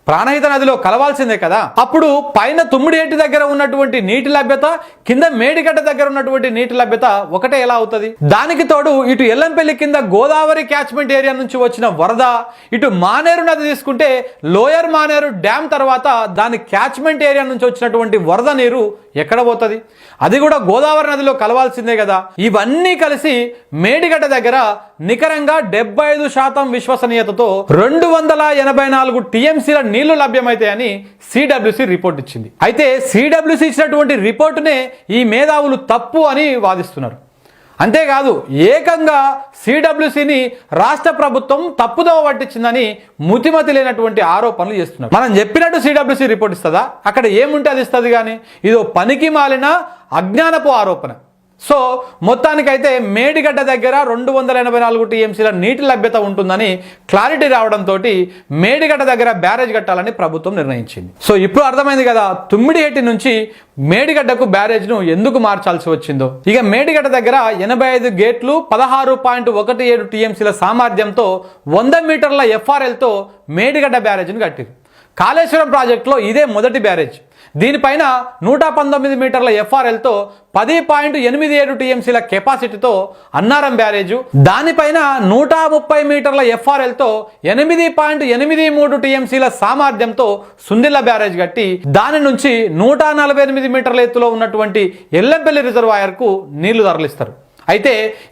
ప్రాణహిత నదిలో కలవాల్సిందే కదా. అప్పుడు పైన తుమ్మిడిహెట్టి దగ్గర ఉన్నటువంటి నీటి లభ్యత, కింద మేడిగడ్డ దగ్గర ఉన్నటువంటి నీటి లభ్యత ఒకటే ఎలా అవుతుంది? దానికి తోడు ఇటు ఎల్లంపల్లి కింద గోదావరి క్యాచ్మెంట్ ఏరియా నుంచి వచ్చిన వరద, ఇటు మానేరు నది తీసుకుంటే లోయర్ మానేరు డ్యామ్ తర్వాత దాని క్యాచ్మెంట్ ఏరియా నుంచి వచ్చినటువంటి వరద నీరు ఎక్కడ పోతుంది? అది కూడా గోదావరి నదిలో కలవాల్సిందే కదా. ఇవన్నీ కలిసి మేడిగడ్డ దగ్గర నికరంగా 75% విశ్వసనీయతతో 284 టీఎంసీల నీళ్లు లభ్యమైతాయని సిడబ్ల్యూసి రిపోర్ట్ ఇచ్చింది. అయితే సిడబ్ల్యూసి ఇచ్చినటువంటి రిపోర్టునే ఈ మేధావులు తప్పు అని వాదిస్తున్నారు. అంతేకాదు ఏకంగా సిడబ్ల్యూసిని రాష్ట్ర ప్రభుత్వం తప్పుదోవ పట్టించిందని ముతిమతి లేనటువంటి ఆరోపణలు చేస్తున్నారు. మనం చెప్పినట్టు సిడబ్ల్యూసి రిపోర్ట్ ఇస్తుందా? అక్కడ ఏముంటే అది ఇస్తుంది. కానీ ఇదో పనికి మాలిన అజ్ఞానపు ఆరోపణ. సో మొత్తానికైతే మేడిగడ్డ దగ్గర 284 టీఎంసీల నీటి లభ్యత ఉంటుందని క్లారిటీ రావడంతో మేడిగడ్డ దగ్గర బ్యారేజ్ కట్టాలని ప్రభుత్వం నిర్ణయించింది. సో ఇప్పుడు అర్థమైంది కదా తుమ్మిడిహెట్టి నుంచి మేడిగడ్డకు బ్యారేజ్ను ఎందుకు మార్చాల్సి వచ్చిందో. ఇక మేడిగడ్డ దగ్గర 85 గేట్లు 16.17 టీఎంసీల సామర్థ్యంతో 100 మీటర్ల ఎఫ్ఆర్ఎల్తో మేడిగడ్డ బ్యారేజ్ను కట్టిరు. కాళేశ్వరం ప్రాజెక్టులో ఇదే మొదటి బ్యారేజ్. దీనిపైన 119 మీటర్ల ఎఫ్ఆర్ఎల్తో 10.87 టీఎంసీల కెపాసిటీతో అన్నారం బ్యారేజు, దానిపైన 130 మీటర్ల ఎఫ్ఆర్ఎల్తో 8.83 టీఎంసీల సామర్థ్యంతో సుందిల్ల బ్యారేజ్ కట్టి దాని నుంచి 148 మీటర్ల ఎత్తులో ఉన్నటువంటి ఎల్లంపల్లి రిజర్వాయర్కు నీళ్లు తరలిస్తారు. అయితే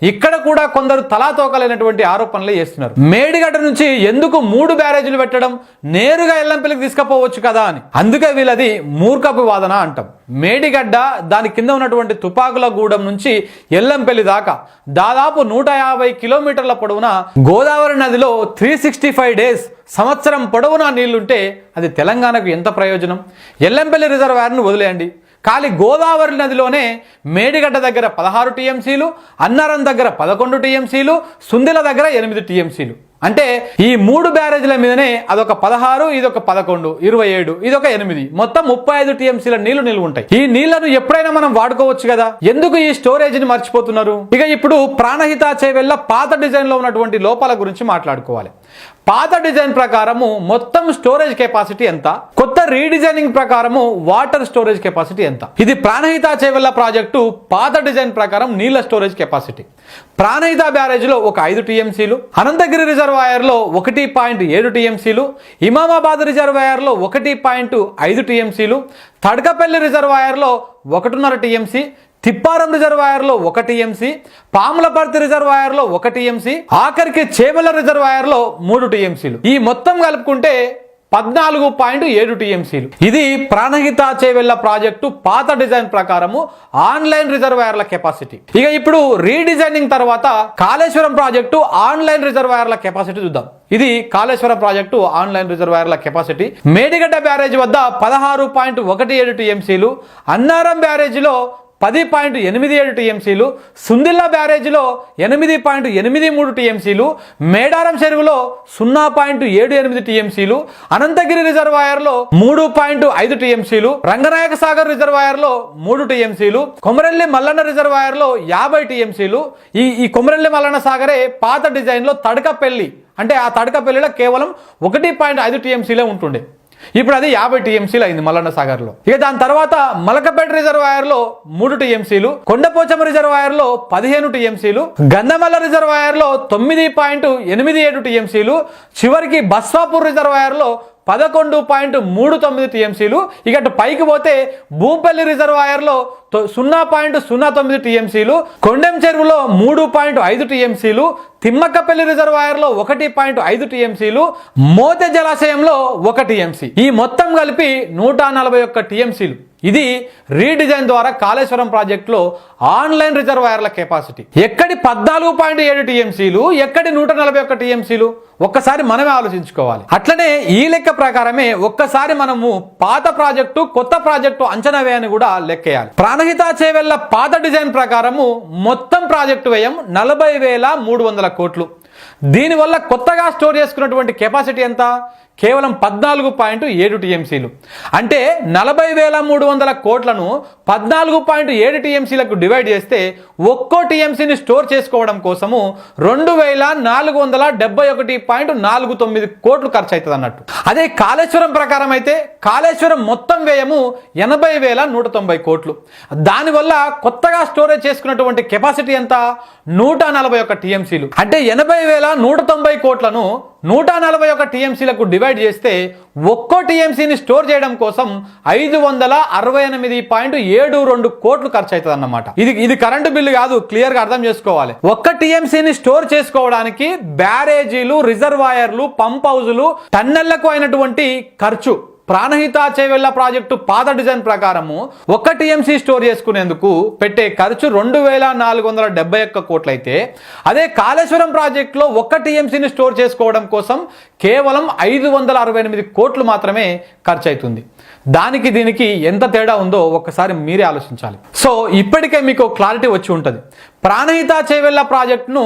ఇక్కడ కూడా కొందరు తలాతోకలైనటువంటి ఆరోపణలు చేస్తున్నారు. మేడిగడ్డ నుంచి ఎందుకు 3 బ్యారేజీలు పెట్టడం, నేరుగా ఎల్లంపల్లికి తీసుకుపోవచ్చు కదా అని. అందుకే వీళ్ళది మూర్ఖపు వాదన అంటాం. మేడిగడ్డ దాని కింద ఉన్నటువంటి తుపాకుల గూడెం నుంచి ఎల్లంపల్లి దాకా దాదాపు 150 కిలోమీటర్ల పొడవున గోదావరి నదిలో 365 డేస్ సంవత్సరం పొడవునా నీళ్లుంటే అది తెలంగాణకు ఎంత ప్రయోజనం? ఎల్లంపల్లి రిజర్వాయర్ను వదిలేయండి, ఖాళీ గోదావరి నదిలోనే మేడిగడ్డ దగ్గర 16 టీఎంసీలు, అన్నారం దగ్గర 11 టీఎంసీలు, సుందిల దగ్గర 8 టీఎంసీలు. అంటే ఈ 3 బ్యారేజ్ల మీదనే అదొక 16, ఇదొక 11, 27, ఇదొక 8, మొత్తం 35 టీఎంసీల నీళ్లు నిల్వ ఉంటాయి. ఈ నీళ్లను ఎప్పుడైనా మనం వాడుకోవచ్చు కదా, ఎందుకు ఈ స్టోరేజ్ ని మర్చిపోతున్నారు? ఇక ఇప్పుడు ప్రాణహిత చేవెళ్ళ పాత డిజైన్ లో ఉన్నటువంటి లోపాల గురించి మాట్లాడుకోవాలి. పాత డిజైన్ ప్రకారము మొత్తం స్టోరేజ్ కెపాసిటీ ఎంత, కొత్త రీడిజైనింగ్ ప్రకారము వాటర్ స్టోరేజ్ కెపాసిటీ ఎంత? ఇది ప్రాణహిత చేవెళ్ళ ప్రాజెక్టు పాత డిజైన్ ప్రకారం నీళ్ల స్టోరేజ్ కెపాసిటీ. ప్రాణహిత బ్యారేజ్ లో ఒక 5 టీఎంసీలు, అనంతగిరి రిజర్వాయర్ లో 1.7 టీఎంసీలు, ఇమామాబాద్ రిజర్వాయర్ లో 1.5 టీఎంసీలు, తడకపల్లి రిజర్వాయర్ లో 1.5 టీఎంసీ, తిప్పారం రిజర్వాయర్ లో 1 టీఎంసీ, పాములపర్తి రిజర్వాయర్ లో 1 టీఎంసీ, ఆఖరికి చేవెళ్ళ రిజర్వాయర్ లో 3 టీఎంసీలు. ఈ మొత్తం కలుపుకుంటే 14.7 టీఎంసీలు. ఇది ప్రాణహిత చేవెళ్ళ ప్రాజెక్టు పాత డిజైన్ ప్రకారము ఆన్లైన్ రిజర్వాయర్ల కెపాసిటీ. ఇక ఇప్పుడు రీడిజైనింగ్ తర్వాత కాళేశ్వరం ప్రాజెక్టు ఆన్లైన్ రిజర్వాయర్ల కెపాసిటీ చూద్దాం. ఇది కాళేశ్వరం ప్రాజెక్టు ఆన్లైన్ రిజర్వాయర్ల కెపాసిటీ. మేడిగడ్డ బ్యారేజ్ వద్ద 16.17 టీఎంసీలు, అన్నారం బ్యారేజీలో 10.87 టీఎంసీలు, సుందిల్ల బ్యారేజీలో 8.83 టీఎంసీలు, మేడారం చెరువులో 0.78 టీఎంసీలు, అనంతగిరి రిజర్వాయర్లో 3.5 టీఎంసీలు, రంగనాయక సాగర్ రిజర్వాయర్లో 3 టీఎంసీలు, కొమరెల్లి మల్లన్న రిజర్వాయర్లో 50 టీఎంసీలు. ఈ కొమరెల్లి మల్లన్న సాగరే పాత డిజైన్లో తడకపల్లి, అంటే ఆ తడకపల్లిలో కేవలం 1.5 టీఎంసీలే ఉంటుండే. ఇప్పుడు అది 50 టీఎంసీలు అయింది మల్లన్న సాగర్ లో. ఇక దాని తర్వాత మలకపేట రిజర్వాయర్ లో 3 టీఎంసీలు, కొండపోచమ్మ రిజర్వాయర్ లో 15 టీఎంసీలు, గంధమల్ల రిజర్వాయర్ లో 9.87 టీఎంసీలు, చివరికి బస్వాపూర్ రిజర్వాయర్ లో 11.39 టీఎంసీలు. ఇక అటు పైకి పోతే భూపల్లి రిజర్వాయర్ లో 0.09 టీఎంసీలు, కొండెం చెరువులో 3.5 టీఎంసీలు, తిమ్మక్కపల్లి రిజర్వాయర్ లో 1.5 టీఎంసీలు, మోతె జలాశయంలో 1 టీఎంసీ. ఈ మొత్తం కలిపి 141 టీఎంసీలు. ఇది రీడిజైన్ ద్వారా కాళేశ్వరం ప్రాజెక్టులో ఆన్లైన్ రిజర్వాయర్ల కెపాసిటీ. ఎక్కడి 14.7 టీఎంసీలు, ఎక్కడి 141 టీఎంసీలు? ఒక్కసారి మనమే ఆలోచించుకోవాలి. అట్లనే ఈ లెక్క ప్రకారమే ఒక్కసారి మనము పాత ప్రాజెక్టు కొత్త ప్రాజెక్టు అంచనా వ్యయాన్ని కూడా లెక్కేయాలి. ప్రాణహిత చేవెళ్ళ పాత డిజైన్ ప్రకారము మొత్తం ప్రాజెక్టు వ్యయం 40,300 కోట్లు. దీనివల్ల కొత్తగా స్టోర్ చేసుకున్నటువంటి కెపాసిటీ ఎంత? కేవలం 14.7 టీఎంసీలు. అంటే 40,300 కోట్లను 14.7 టీఎంసీలకు డివైడ్ చేస్తే ఒక్కో టీఎంసీని స్టోర్ చేసుకోవడం కోసము 2,471.49 కోట్లు ఖర్చు అవుతుంది అన్నట్టు. అదే కాళేశ్వరం ప్రకారం అయితే కాళేశ్వరం మొత్తం వ్యయము 80,190 కోట్లు. దానివల్ల కొత్తగా స్టోరేజ్ చేసుకున్నటువంటి కెపాసిటీ ఎంత? 141 టీఎంసీలు. అంటే 80,190 కోట్లను 141 టీఎంసీలకు డివైడ్ చేస్తే ఒక్కో టీఎంసీని స్టోర్ చేయడం కోసం 568.72 కోట్లు ఖర్చు అవుతుంది అన్నమాట. ఇది కరెంటు బిల్లు కాదు, క్లియర్ గా అర్థం చేసుకోవాలి. ఒక్క టీఎంసీని స్టోర్ చేసుకోవడానికి బ్యారేజీలు, రిజర్వాయర్లు, పంప్ హౌజులు, టన్నెళ్లకు అయినటువంటి ఖర్చు ప్రాణహిత చేవెళ్ల ప్రాజెక్టు పాత డిజైన్ ప్రకారము 1 టీఎంసీ స్టోర్ చేసుకునేందుకు పెట్టే ఖర్చు 2471 కోట్లయితే అదే కాళేశ్వరం ప్రాజెక్టులో 1 టీఎంసీని స్టోర్ చేసుకోవడం కోసం కేవలం 568 కోట్లు మాత్రమే ఖర్చు అవుతుంది. దానికి దీనికి ఎంత తేడా ఉందో ఒక్కసారి మీరే ఆలోచించాలి. సో ఇప్పటికే మీకు క్లారిటీ వచ్చి ఉంటుంది. ప్రాణహిత చేవెళ్ల ప్రాజెక్టును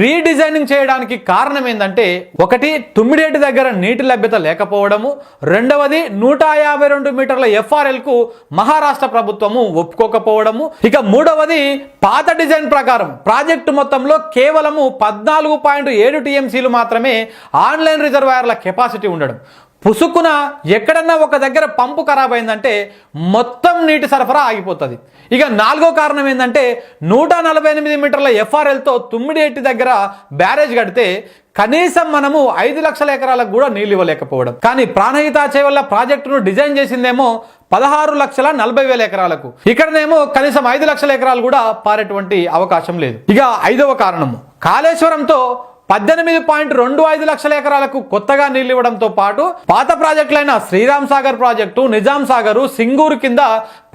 రీడిజైనింగ్ చేయడానికి కారణం ఏంటంటే, ఒకటి తుమ్మిడేటి దగ్గర నీటి లభ్యత లేకపోవడము, రెండవది 152 మీటర్ల FRL కు మహారాష్ట్ర ప్రభుత్వము ఒప్పుకోకపోవడము, ఇక మూడవది పాత డిజైన్ ప్రకారం ప్రాజెక్టు మొత్తంలో కేవలము 14.7 టీఎంసీలు మాత్రమే ఆన్లైన్ రిజర్వాయర్ల కెపాసిటీ ఉండడం. పుసుకున ఎక్కడన్నా ఒక దగ్గర పంపు ఖరాబ్ అయిందంటే మొత్తం నీటి సరఫరా ఆగిపోతుంది. ఇక నాలుగో కారణం ఏంటంటే 148 మీటర్ల FRLతో తుమ్మిడిఎట్టి దగ్గర బ్యారేజ్ కడితే కనీసం మనము 5 లక్షల ఎకరాలకు కూడా నీళ్ళు ఇవ్వలేకపోవడం. కానీ ప్రాణహిత చేవెళ్ల ప్రాజెక్టును డిజైన్ చేసిందేమో 16,40,000 ఎకరాలకు. ఇక్కడనేమో కనీసం 5 లక్షల ఎకరాలు కూడా పారేటువంటి అవకాశం లేదు. ఇక ఐదవ కారణము, కాళేశ్వరంతో 18.25 లక్షల ఎకరాలకు కొత్తగా నీళ్లు ఇవ్వడంతో పాటు పాత ప్రాజెక్టులైన శ్రీరామ్ సాగర్ ప్రాజెక్టు, నిజాం సాగరు, సింగూరు కింద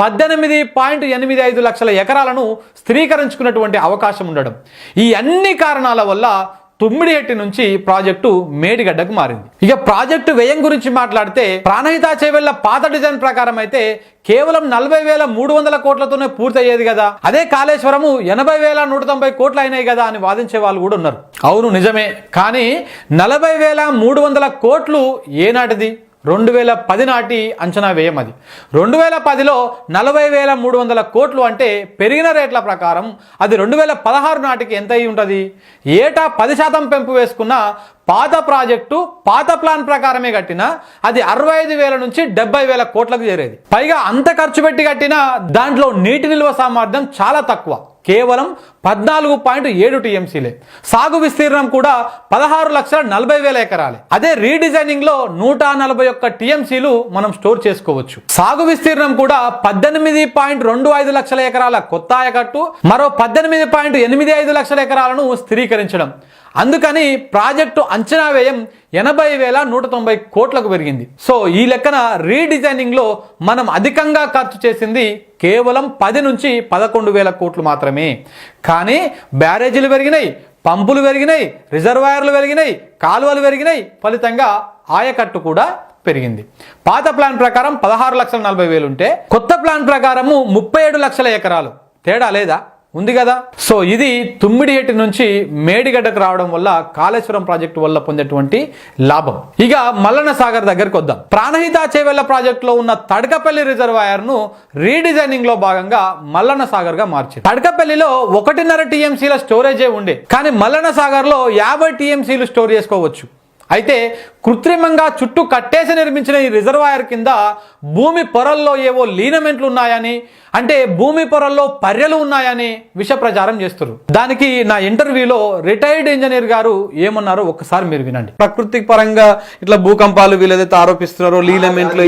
18.85 లక్షల ఎకరాలను స్థిరీకరించుకున్నటువంటి అవకాశం ఉండడం. ఈ అన్ని కారణాల వల్ల తుమ్మిడిఎట్టి నుంచి ప్రాజెక్టు మేడిగడ్డకు మారింది. ఇక ప్రాజెక్టు వ్యయం గురించి మాట్లాడితే ప్రాణహిత చేవెళ్ల పాత డిజైన్ ప్రకారం అయితే కేవలం 40,300 కోట్లతోనే పూర్తి అయ్యేది కదా, అదే కాళేశ్వరము 80,190 కోట్లు అయినాయి కదా అని వాదించే వాళ్ళు కూడా ఉన్నారు. అవును నిజమే, కానీ 40,300 కోట్లు ఏనాటిది? 2010 నాటి అంచనా వ్యయం అది. 2010లో 40,300 కోట్లు అంటే పెరిగిన రేట్ల ప్రకారం అది 2016 నాటికి ఎంత అయి ఉంటుంది? ఏటా 10% పెంపు వేసుకున్న పాత ప్రాజెక్టు పాత ప్లాన్ ప్రకారమే కట్టినా అది 65,000 నుంచి 70,000 కోట్లకు చేరేది. పైగా అంత ఖర్చు పెట్టి కట్టినా దాంట్లో నీటి నిల్వ సామర్థ్యం చాలా తక్కువ, కేవలం 14.7 టీఎంసీలే. సాగు విస్తీర్ణం కూడా 16,40,000 ఎకరాలే. అదే రీడిజైనింగ్ లో 141 టీఎంసీలు మనం స్టోర్ చేసుకోవచ్చు. సాగు విస్తీర్ణం కూడా 18.25 లక్షల ఎకరాల కొత్త ఆయకట్టు, మరో 18.85 లక్షల ఎకరాలను స్థిరీకరించడం. అందుకని ప్రాజెక్టు అంచనా వ్యయం 80,190 కోట్లకు పెరిగింది. సో ఈ లెక్కన రీడిజైనింగ్ లో మనం అధికంగా ఖర్చు చేసింది కేవలం 10 నుంచి 11,000 కోట్లు మాత్రమే. కానీ బ్యారేజీలు పెరిగినాయి, పంపులు పెరిగినాయి, రిజర్వాయర్లు పెరిగినాయి, కాలువలు పెరిగినాయి, ఫలితంగా ఆయకట్టు కూడా పెరిగింది. పాత ప్లాన్ ప్రకారం 16,40,000 ఉంటే కొత్త ప్లాన్ ప్రకారము 37 లక్షల ఎకరాలు. తేడా లేదా? ఉంది కదా. సో ఇది తుమ్మిడిఎట్టి నుంచి మేడిగడ్డకు రావడం వల్ల కాళేశ్వరం ప్రాజెక్టు వల్ల పొందేటువంటి లాభం. ఇక మల్లన్న సాగర్ దగ్గరికి వద్దాం. ప్రాణహిత చేవెళ్ల ప్రాజెక్టులో ఉన్న తడకపల్లి రిజర్వాయర్ ను రీడిజైనింగ్ లో భాగంగా మల్లన్న సాగర్ గా మార్చారు. తడకపల్లిలో 1.5 టీఎంసీల స్టోరేజే ఉండే, కానీ మల్లన్న సాగర్ లో 50 టీఎంసీలు స్టోర్ చేసుకోవచ్చు. అయితే కృత్రిమంగా చుట్టూ కట్టేసి నిర్మించిన ఈ రిజర్వాయర్ కింద భూమి పొరల్లో ఏవో లీనమెంట్లు ఉన్నాయని, అంటే భూమి పొరల్లో పర్రెలు ఉన్నాయని విష ప్రచారం చేస్తున్నారు. దానికి నా ఇంటర్వ్యూలో రిటైర్డ్ ఇంజనీర్ గారు ఏమన్నారో ఒక్కసారి మీరు వినండి. ప్రకృతి పరంగా ఇట్లా భూకంపాలు వీళ్ళైతే ఆరోపిస్తున్నారో లీనమెంట్లు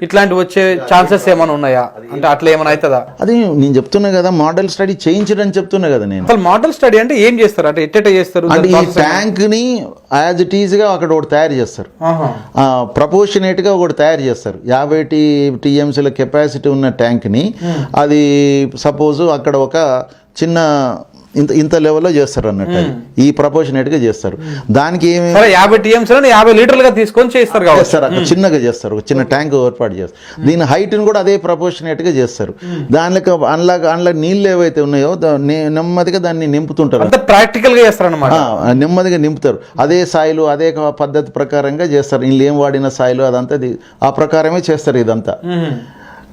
ఇట్లాంటి వచ్చే ఛాన్సెస్ ఏమైనా ఉన్నాయా? అంటే అట్లా ఏమైనా అవుతుందా? అది నేను చెప్తున్నా కదా, మోడల్ స్టడీ చేయించడం చెప్తున్నా కదా నేను. అసలు మోడల్ స్టడీ అంటే ఏం చేస్తారు? అంటే ఎట్ట చేస్తారు? అంటే ఈ ట్యాంక్ ని యాజ్ ఇట్ ఈజ్ గా అక్కడ ఒకటి తయారు చేస్తారు, ప్రపోర్షనేట్ గా ఒకటి తయారు చేస్తారు. 50 టీఎంసీల కెపాసిటీ ఉన్న ట్యాంక్ ని అది సపోజ్ అక్కడ ఒక చిన్న ఇంత లెవెల్లో చేస్తారు అన్నట్టు, ఈ ప్రపోర్షనేట్ గా చేస్తారు. దానికి ఏమి 50 టీఎంసీలను 50 లీటర్లుగా తీసుకొని చేస్తారు అక్కడ చిన్నగా చేస్తారు, ఒక చిన్న ట్యాంక్ ఏర్పాటు చేస్తారు. దీని హైట్ ని కూడా అదే ప్రపోర్షనేట్ గా చేస్తారు. దానిలో అందులో నీళ్ళు ఏవైతే ఉన్నాయో నెమ్మదిగా దాన్ని నింపుతుంటారు. ప్రాక్టికల్ గా చేస్తారు అన్నమాట. నెమ్మదిగా నింపుతారు. అదే సాయిలు అదే పద్ధతి ప్రకారంగా చేస్తారు. వీళ్ళు ఏం వాడిన సాయిలు అదంతా ఆ ప్రకారమే చేస్తారు ఇదంతా.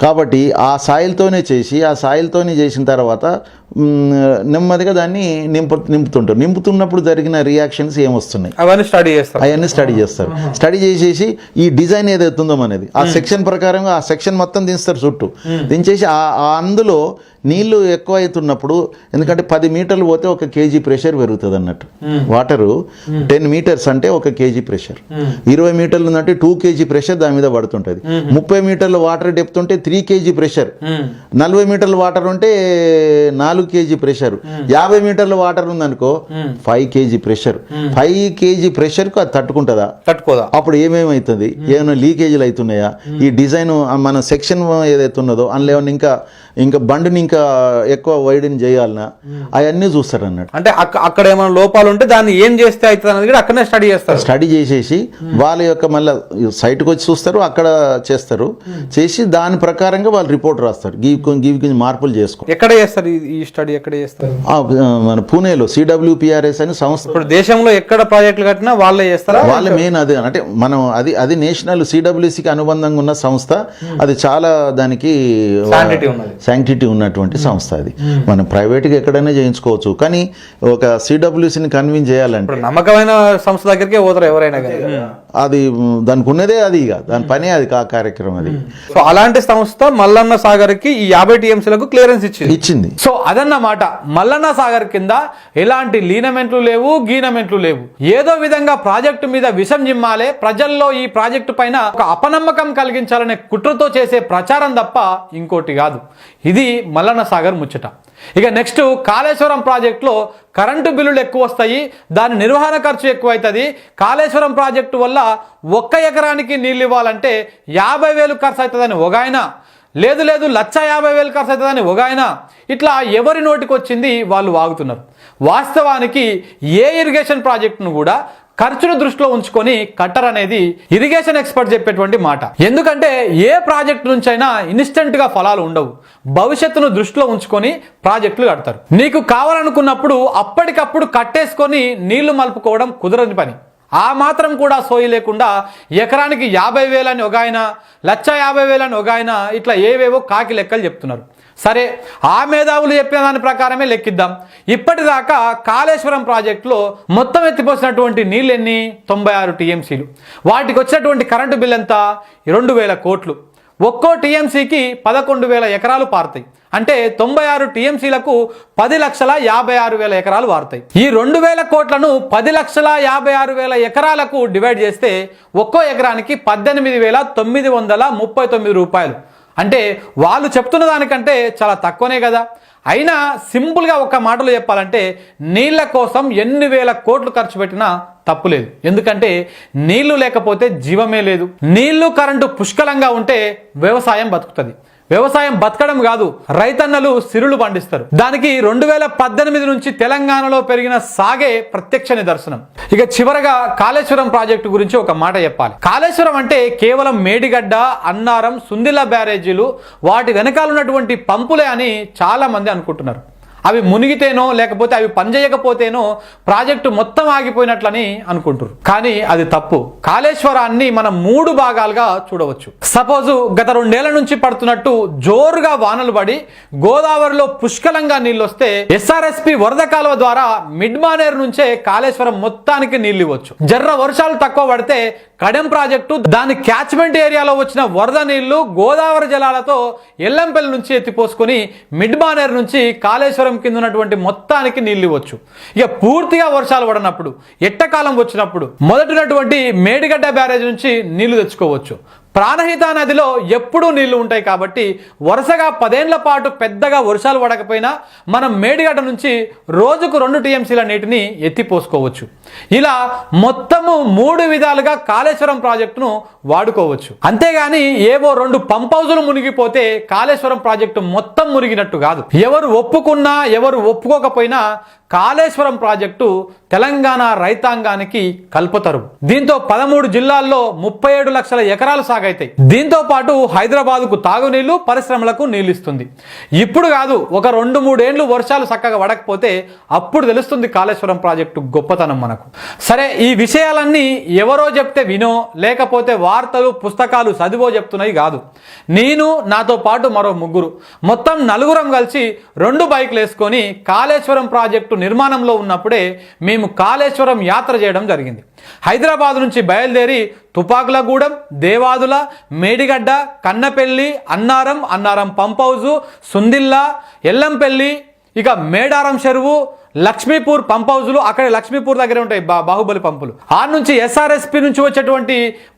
కాబట్టి ఆ సాయిల్తోనే చేసి ఆ సాయిల్తోనే చేసిన తర్వాత నెమ్మదిగా దాన్ని నింపుతుంటారు. నింపుతున్నప్పుడు జరిగిన రియాక్షన్స్ ఏమొస్తున్నాయి అవన్నీ స్టడీ చేస్తారు. స్టడీ చేసేసి ఈ డిజైన్ ఏదైతే ఉందో అనేది ఆ సెక్షన్ ప్రకారంగా ఆ సెక్షన్ మొత్తం దించుతారు చుట్టూ. దించేసి అందులో నీళ్లు ఎక్కువ అవుతున్నప్పుడు, ఎందుకంటే 10 మీటర్లు పోతే 1 కేజీ ప్రెషర్ పెరుగుతుంది అన్నట్టు. వాటరు 10 మీటర్స్ అంటే 1 కేజీ ప్రెషర్, 20 మీటర్లు ఉందంటే 2 కేజీ ప్రెషర్ దాని మీద పడుతుంటది. 30 మీటర్ల వాటర్ డెప్త్ ఉంటే 3 కేజీ ప్రెషర్, 40 మీటర్ల వాటర్ ఉంటే 4 kg ప్రెషర్, 50 మీటర్ల వాటర్ ఉందనుకో 5 kg ప్రెషర్, 5 kg ప్రెషర్ కు అది తట్టుకుంటుందా? తట్టుకోదా? అప్పుడు ఏమేమవుతుంది, ఏమైనా లీకేజీలు అవుతున్నాయా, ఈ డిజైన్ మన సెక్షన్ ఏదైతే ఉన్నదో అందులో ఏమైనా ఇంకా బండిని ఇంకా ఎక్కువ వైడెన్ చేయాలన్నా అవన్నీ చూస్తారు అన్నట్టు. అంటే అక్కడ ఏమైనా లోపాలు ఉంటే దాన్ని ఏం చేస్తే అవుతుంది అనేది కూడా అక్కడనే స్టడీ చేస్తారు. స్టడీ చేసేసి వాళ్ళ యొక్క మళ్ళీ సైట్కి వచ్చి చూస్తారు, అక్కడ చేస్తారు, చేసి దాని ప్రకారంగా వాళ్ళు రిపోర్ట్ రాస్తారు. గివి కొంచెం మార్పులు చేసుకో. ఎక్కడ చేస్తారు ఈ స్టడీ? ఎక్కడ చేస్తారు? మన పూణేలో CWPRS అని సంస్థ. ఇప్పుడు దేశంలో ఎక్కడ ప్రాజెక్టులు కట్టినా వాళ్ళే చేస్తారా? వాళ్ళ మెయిన్ అది అంటే మనం అది నేషనల్ CWCకి అనుబంధంగా ఉన్న సంస్థ. అది చాలా దానికి శాంక్టిటీ ఉన్నటువంటి సంస్థ. అది మనం ప్రైవేట్గా ఎక్కడైనా చేయించుకోవచ్చు, కానీ ఒక CWCని కన్విన్స్ చేయాలంటే నమ్మకమైన సంస్థ దగ్గరికే పోతారు ఎవరైనా. అది దానికి ఉన్నదే అది, ఇక దాని పనే అది కార్యక్రమం అది. సో అలాంటి సంస్థ మల్లన్న సాగర్ కి ఈ 50 TMCలకు క్లియరెన్స్ ఇచ్చింది. సో అదన్నమాట. మల్లన్న సాగర్ కింద ఎలాంటి లీనమెంట్లు లేవు, గీనమెంట్లు లేవు. ఏదో విధంగా ప్రాజెక్టు మీద విషం జిమ్మాలే, ప్రజల్లో ఈ ప్రాజెక్టు పైన ఒక అపనమ్మకం కలిగించాలనే కుట్రతో చేసే ప్రచారం తప్ప ఇంకోటి కాదు. ఇది మల్లన్న సాగర్ ముచ్చట. ఇక నెక్స్ట్ కాళేశ్వరం ప్రాజెక్టులో కరెంటు బిల్లులు ఎక్కువ వస్తాయి, దాని నిర్వహణ ఖర్చు ఎక్కువ అవుతుంది. కాళేశ్వరం ప్రాజెక్టు వల్ల 1 ఎకరానికి నీళ్ళు ఇవ్వాలంటే 50,000 ఖర్చు అవుతుందని ఒక ఆయన, లేదు 1,50,000 ఖర్చు అవుతుందని ఒక ఆయన, ఇట్లా ఎవరి నోటికి వచ్చింది వాళ్ళు వాగుతున్నారు. వాస్తవానికి ఏ ఇరిగేషన్ ప్రాజెక్టును కూడా ఖర్చును దృష్టిలో ఉంచుకొని కట్టరనేది ఇరిగేషన్ ఎక్స్పర్ట్ చెప్పేటువంటి మాట. ఎందుకంటే ఏ ప్రాజెక్టు నుంచైనా ఇన్స్టెంట్ గా ఫలాలు ఉండవు. భవిష్యత్తును దృష్టిలో ఉంచుకొని ప్రాజెక్టులు కడతారు. నీకు కావాలనుకున్నప్పుడు అప్పటికప్పుడు కట్టేసుకొని నీళ్లు మలుపుకోవడం కుదరని పని. ఆ మాత్రం కూడా సోయి లేకుండా ఎకరానికి 50,000 అని ఒక ఆయన, 1,50,000 అని ఒక ఆయన, ఇట్లా ఏవేవో కాకి లెక్కలు చెప్తున్నారు. సరే, ఆ మేధావులు చెప్పిన దాని ప్రకారమే లెక్కిద్దాం. ఇప్పటిదాకా కాళేశ్వరం ప్రాజెక్టులో మొత్తం ఎత్తిపోసినటువంటి నీళ్ళు ఎన్ని? 96 TMCలు. వాటికి వచ్చినటువంటి కరెంటు బిల్ ఎంత? 2,000 కోట్లు. ఒక్కో TMCకి 11,000 ఎకరాలు పారుతాయి. అంటే 96 TMCలకు 10,56,000 ఎకరాలు వారుతాయి. ఈ 2,000 కోట్లను 10,56,000 ఎకరాలకు డివైడ్ చేస్తే ఒక్కో ఎకరానికి 18,939 రూపాయలు. అంటే వాళ్ళు చెప్తున్న దానికంటే చాలా తక్కువనే కదా. అయినా సింపుల్గా ఒక్క మాటలో చెప్పాలంటే నీళ్ల కోసం ఎన్ని వేల కోట్లు ఖర్చు పెట్టినా తప్పులేదు. ఎందుకంటే నీళ్లు లేకపోతే జీవమే లేదు. నీళ్లు, కరెంటు పుష్కలంగా ఉంటే వ్యవసాయం బతుకుతుంది. వ్యవసాయం బతకడం కాదు, రైతన్నలు సిరులు పండిస్తారు. దానికి 2018 నుంచి తెలంగాణలో పెరిగిన సాగే ప్రత్యక్ష నిదర్శనం. ఇక చివరగా కాళేశ్వరం ప్రాజెక్టు గురించి ఒక మాట చెప్పాలి. కాళేశ్వరం అంటే కేవలం మేడిగడ్డ, అన్నారం, సుందిల్ల బ్యారేజీలు, వాటి వెనకాల ఉన్నటువంటి పంపులే అని చాలా మంది అనుకుంటున్నారు. అవి మునిగితేనో లేకపోతే అవి పనిచేయకపోతేనో ప్రాజెక్టు మొత్తం ఆగిపోయినట్లని అనుకుంటారు. కానీ అది తప్పు. కాళేశ్వరాన్ని మనం 3 భాగాలుగా చూడవచ్చు. సపోజు గత 2 ఏళ్ల నుంచి పడుతున్నట్టు జోరుగా వానలు పడి గోదావరిలో పుష్కలంగా నీళ్ళు వస్తే SRSP వరద కాలువ ద్వారా మిడ్ మానేరు నుంచే కాళేశ్వరం మొత్తానికి నీళ్ళు ఇవ్వచ్చు. జర్ర వర్షాలు తక్కువ పడితే కడెం ప్రాజెక్టు దాని క్యాచ్మెంట్ ఏరియాలో వచ్చిన వరద నీళ్లు గోదావరి జలాలతో ఎల్లంపల్లి నుంచి ఎత్తిపోసుకొని మిడ్ మానేరు నుంచి కాళేశ్వరం కింద ఉన్నటువంటి మొత్తానికి నీళ్ళు ఇవ్వచ్చు. ఇక పూర్తిగా వర్షాలు పడినప్పుడు, ఎట్టకాలం వచ్చినప్పుడు మొదటినటువంటి మేడిగడ్డ బ్యారేజ్ నుంచి నీళ్లు తెచ్చుకోవచ్చు. ప్రాణహిత నదిలో ఎప్పుడూ నీళ్లు ఉంటాయి కాబట్టి వరుసగా 10 ఏళ్ల పాటు పెద్దగా వర్షాలు పడకపోయినా మనం మేడిగడ్డ నుంచి రోజుకు 2 TMCల నీటిని ఎత్తిపోసుకోవచ్చు. ఇలా మొత్తము 3 విధాలుగా కాళేశ్వరం ప్రాజెక్టును వాడుకోవచ్చు. అంతేగాని ఏవో 2 పంప్ హౌజులు మునిగిపోతే కాళేశ్వరం ప్రాజెక్టు మొత్తం మునిగినట్టు కాదు. ఎవరు ఒప్పుకున్నా ఎవరు ఒప్పుకోకపోయినా కాళేశ్వరం ప్రాజెక్టు తెలంగాణ రైతాంగానికి కల్పతరు. దీంతో 13 జిల్లాల్లో 37 లక్షల ఎకరాలు సాగైతాయి. దీంతో పాటు హైదరాబాద్కు తాగునీళ్లు, పరిశ్రమలకు నీళ్లు ఇస్తుంది. ఇప్పుడు కాదు, ఒక 2-3 ఏళ్లు వర్షాలు చక్కగా పడకపోతే అప్పుడు తెలుస్తుంది కాళేశ్వరం ప్రాజెక్టు గొప్పతనం మనకు. సరే, ఈ విషయాలన్నీ ఎవరో చెప్తే వినో లేకపోతే వార్తలు పుస్తకాలు చదివో చెప్తున్నాయి కాదు. నేను, నాతో పాటు మరో 3 మొత్తం 4 కలిసి 2 బైక్లు వేసుకొని కాళేశ్వరం ప్రాజెక్టు నిర్మాణంలో ఉన్నప్పుడే మేము కాళేశ్వరం యాత్ర చేయడం జరిగింది. హైదరాబాద్ నుంచి బయలుదేరి తుపాకులగూడెం, దేవాదుల, మేడిగడ్డ, కన్నపెల్లి, అన్నారం పంప్ హౌజు, సుందిల్ల, ఎల్లంపల్లి, ఇక మేడారం చెరువు, లక్ష్మీపూర్ పంప్ హౌజులు, అక్కడే లక్ష్మీపూర్ దగ్గర ఉంటాయి బాహుబలి పంపులు. ఆ నుంచి SRSP నుంచి వచ్చేటువంటి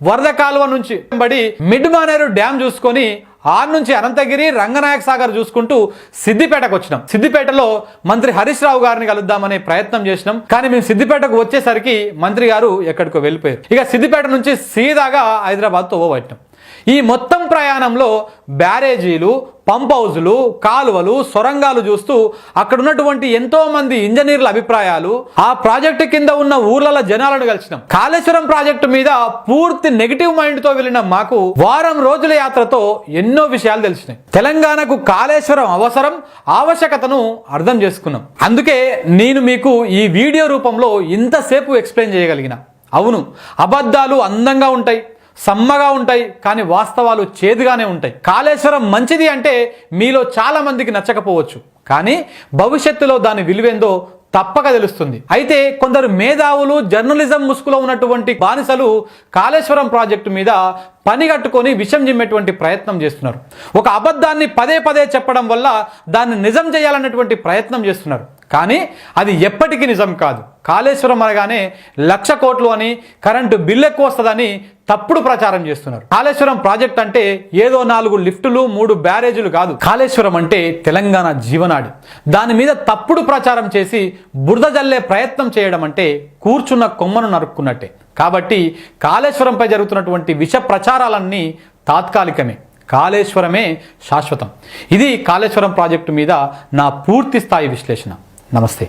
వరద కాలువ నుంచి బడి మిడ్ మానేరు డ్యామ్ చూసుకొని ఆరు నుంచి అనంతగిరి, రంగనాయక సాగర్ చూసుకుంటూ సిద్దిపేటకు వచ్చినాం. సిద్దిపేటలో మంత్రి హరీష్ రావు గారిని కలుద్దామనే ప్రయత్నం చేసినాం. కానీ మేము సిద్దిపేటకు వచ్చేసరికి మంత్రి గారు ఎక్కడికో వెళ్ళిపోయారు. ఇక సిద్దిపేట నుంచి సీదాగా హైదరాబాద్ తోవబట్టినాం. ఈ మొత్తం ప్రయాణంలో బ్యారేజీలు, పంప్ హౌజులు, కాలువలు, సొరంగాలు చూస్తూ అక్కడ ఉన్నటువంటి ఎంతో మంది ఇంజనీర్ల అభిప్రాయాలు, ఆ ప్రాజెక్టు కింద ఉన్న ఊర్ల జనాలను కలిసినాం. కాళేశ్వరం ప్రాజెక్టు మీద పూర్తి నెగిటివ్ మైండ్ తో వెళ్ళిన మాకు వారం రోజుల యాత్రతో ఎన్నో విషయాలు తెలిసినాయి. తెలంగాణకు కాళేశ్వరం అవసరం, ఆవశ్యకతను అర్థం చేసుకున్నాం. అందుకే నేను మీకు ఈ వీడియో రూపంలో ఇంతసేపు ఎక్స్ప్లెయిన్ చేయగలిగిన. అవును, అబద్ధాలు అందంగా ఉంటాయి, సమ్మగా ఉంటాయి, కానీ వాస్తవాలు చేదుగానే ఉంటాయి. కాళేశ్వరం మంచిది అంటే మీలో చాలా మందికి నచ్చకపోవచ్చు, కానీ భవిష్యత్తులో దాని విలువేందో తప్పక తెలుస్తుంది. అయితే కొందరు మేధావులు, జర్నలిజం ముసుగులో ఉన్నటువంటి బానిసలు కాళేశ్వరం ప్రాజెక్టు మీద పని కట్టుకొని విషం జిమ్మేటువంటి ప్రయత్నం చేస్తున్నారు. ఒక అబద్ధాన్ని పదే పదే చెప్పడం వల్ల దాన్ని నిజం చేయాలన్నటువంటి ప్రయత్నం చేస్తున్నారు. కానీ అది ఎప్పటికీ నిజం కాదు. కాళేశ్వరం అనగానే 1,00,000 కోట్లు అని, కరెంటు బిల్లు ఎక్కువ వస్తుందని తప్పుడు ప్రచారం చేస్తున్నారు. కాళేశ్వరం ప్రాజెక్ట్ అంటే ఏదో 4 లిఫ్టులు, 3 బ్యారేజీలు కాదు. కాళేశ్వరం అంటే తెలంగాణ జీవనాడి. దాని మీద తప్పుడు ప్రచారం చేసి బురద జల్లే ప్రయత్నం చేయడం అంటే కూర్చున్న కొమ్మను నరుక్కున్నట్టే. కాబట్టి కాళేశ్వరంపై జరుగుతున్నటువంటి విష ప్రచారాలన్నీ తాత్కాలికమే, కాళేశ్వరమే శాశ్వతం. ఇది కాళేశ్వరం ప్రాజెక్టు మీద నా పూర్తి స్థాయి విశ్లేషణ. నమస్తే.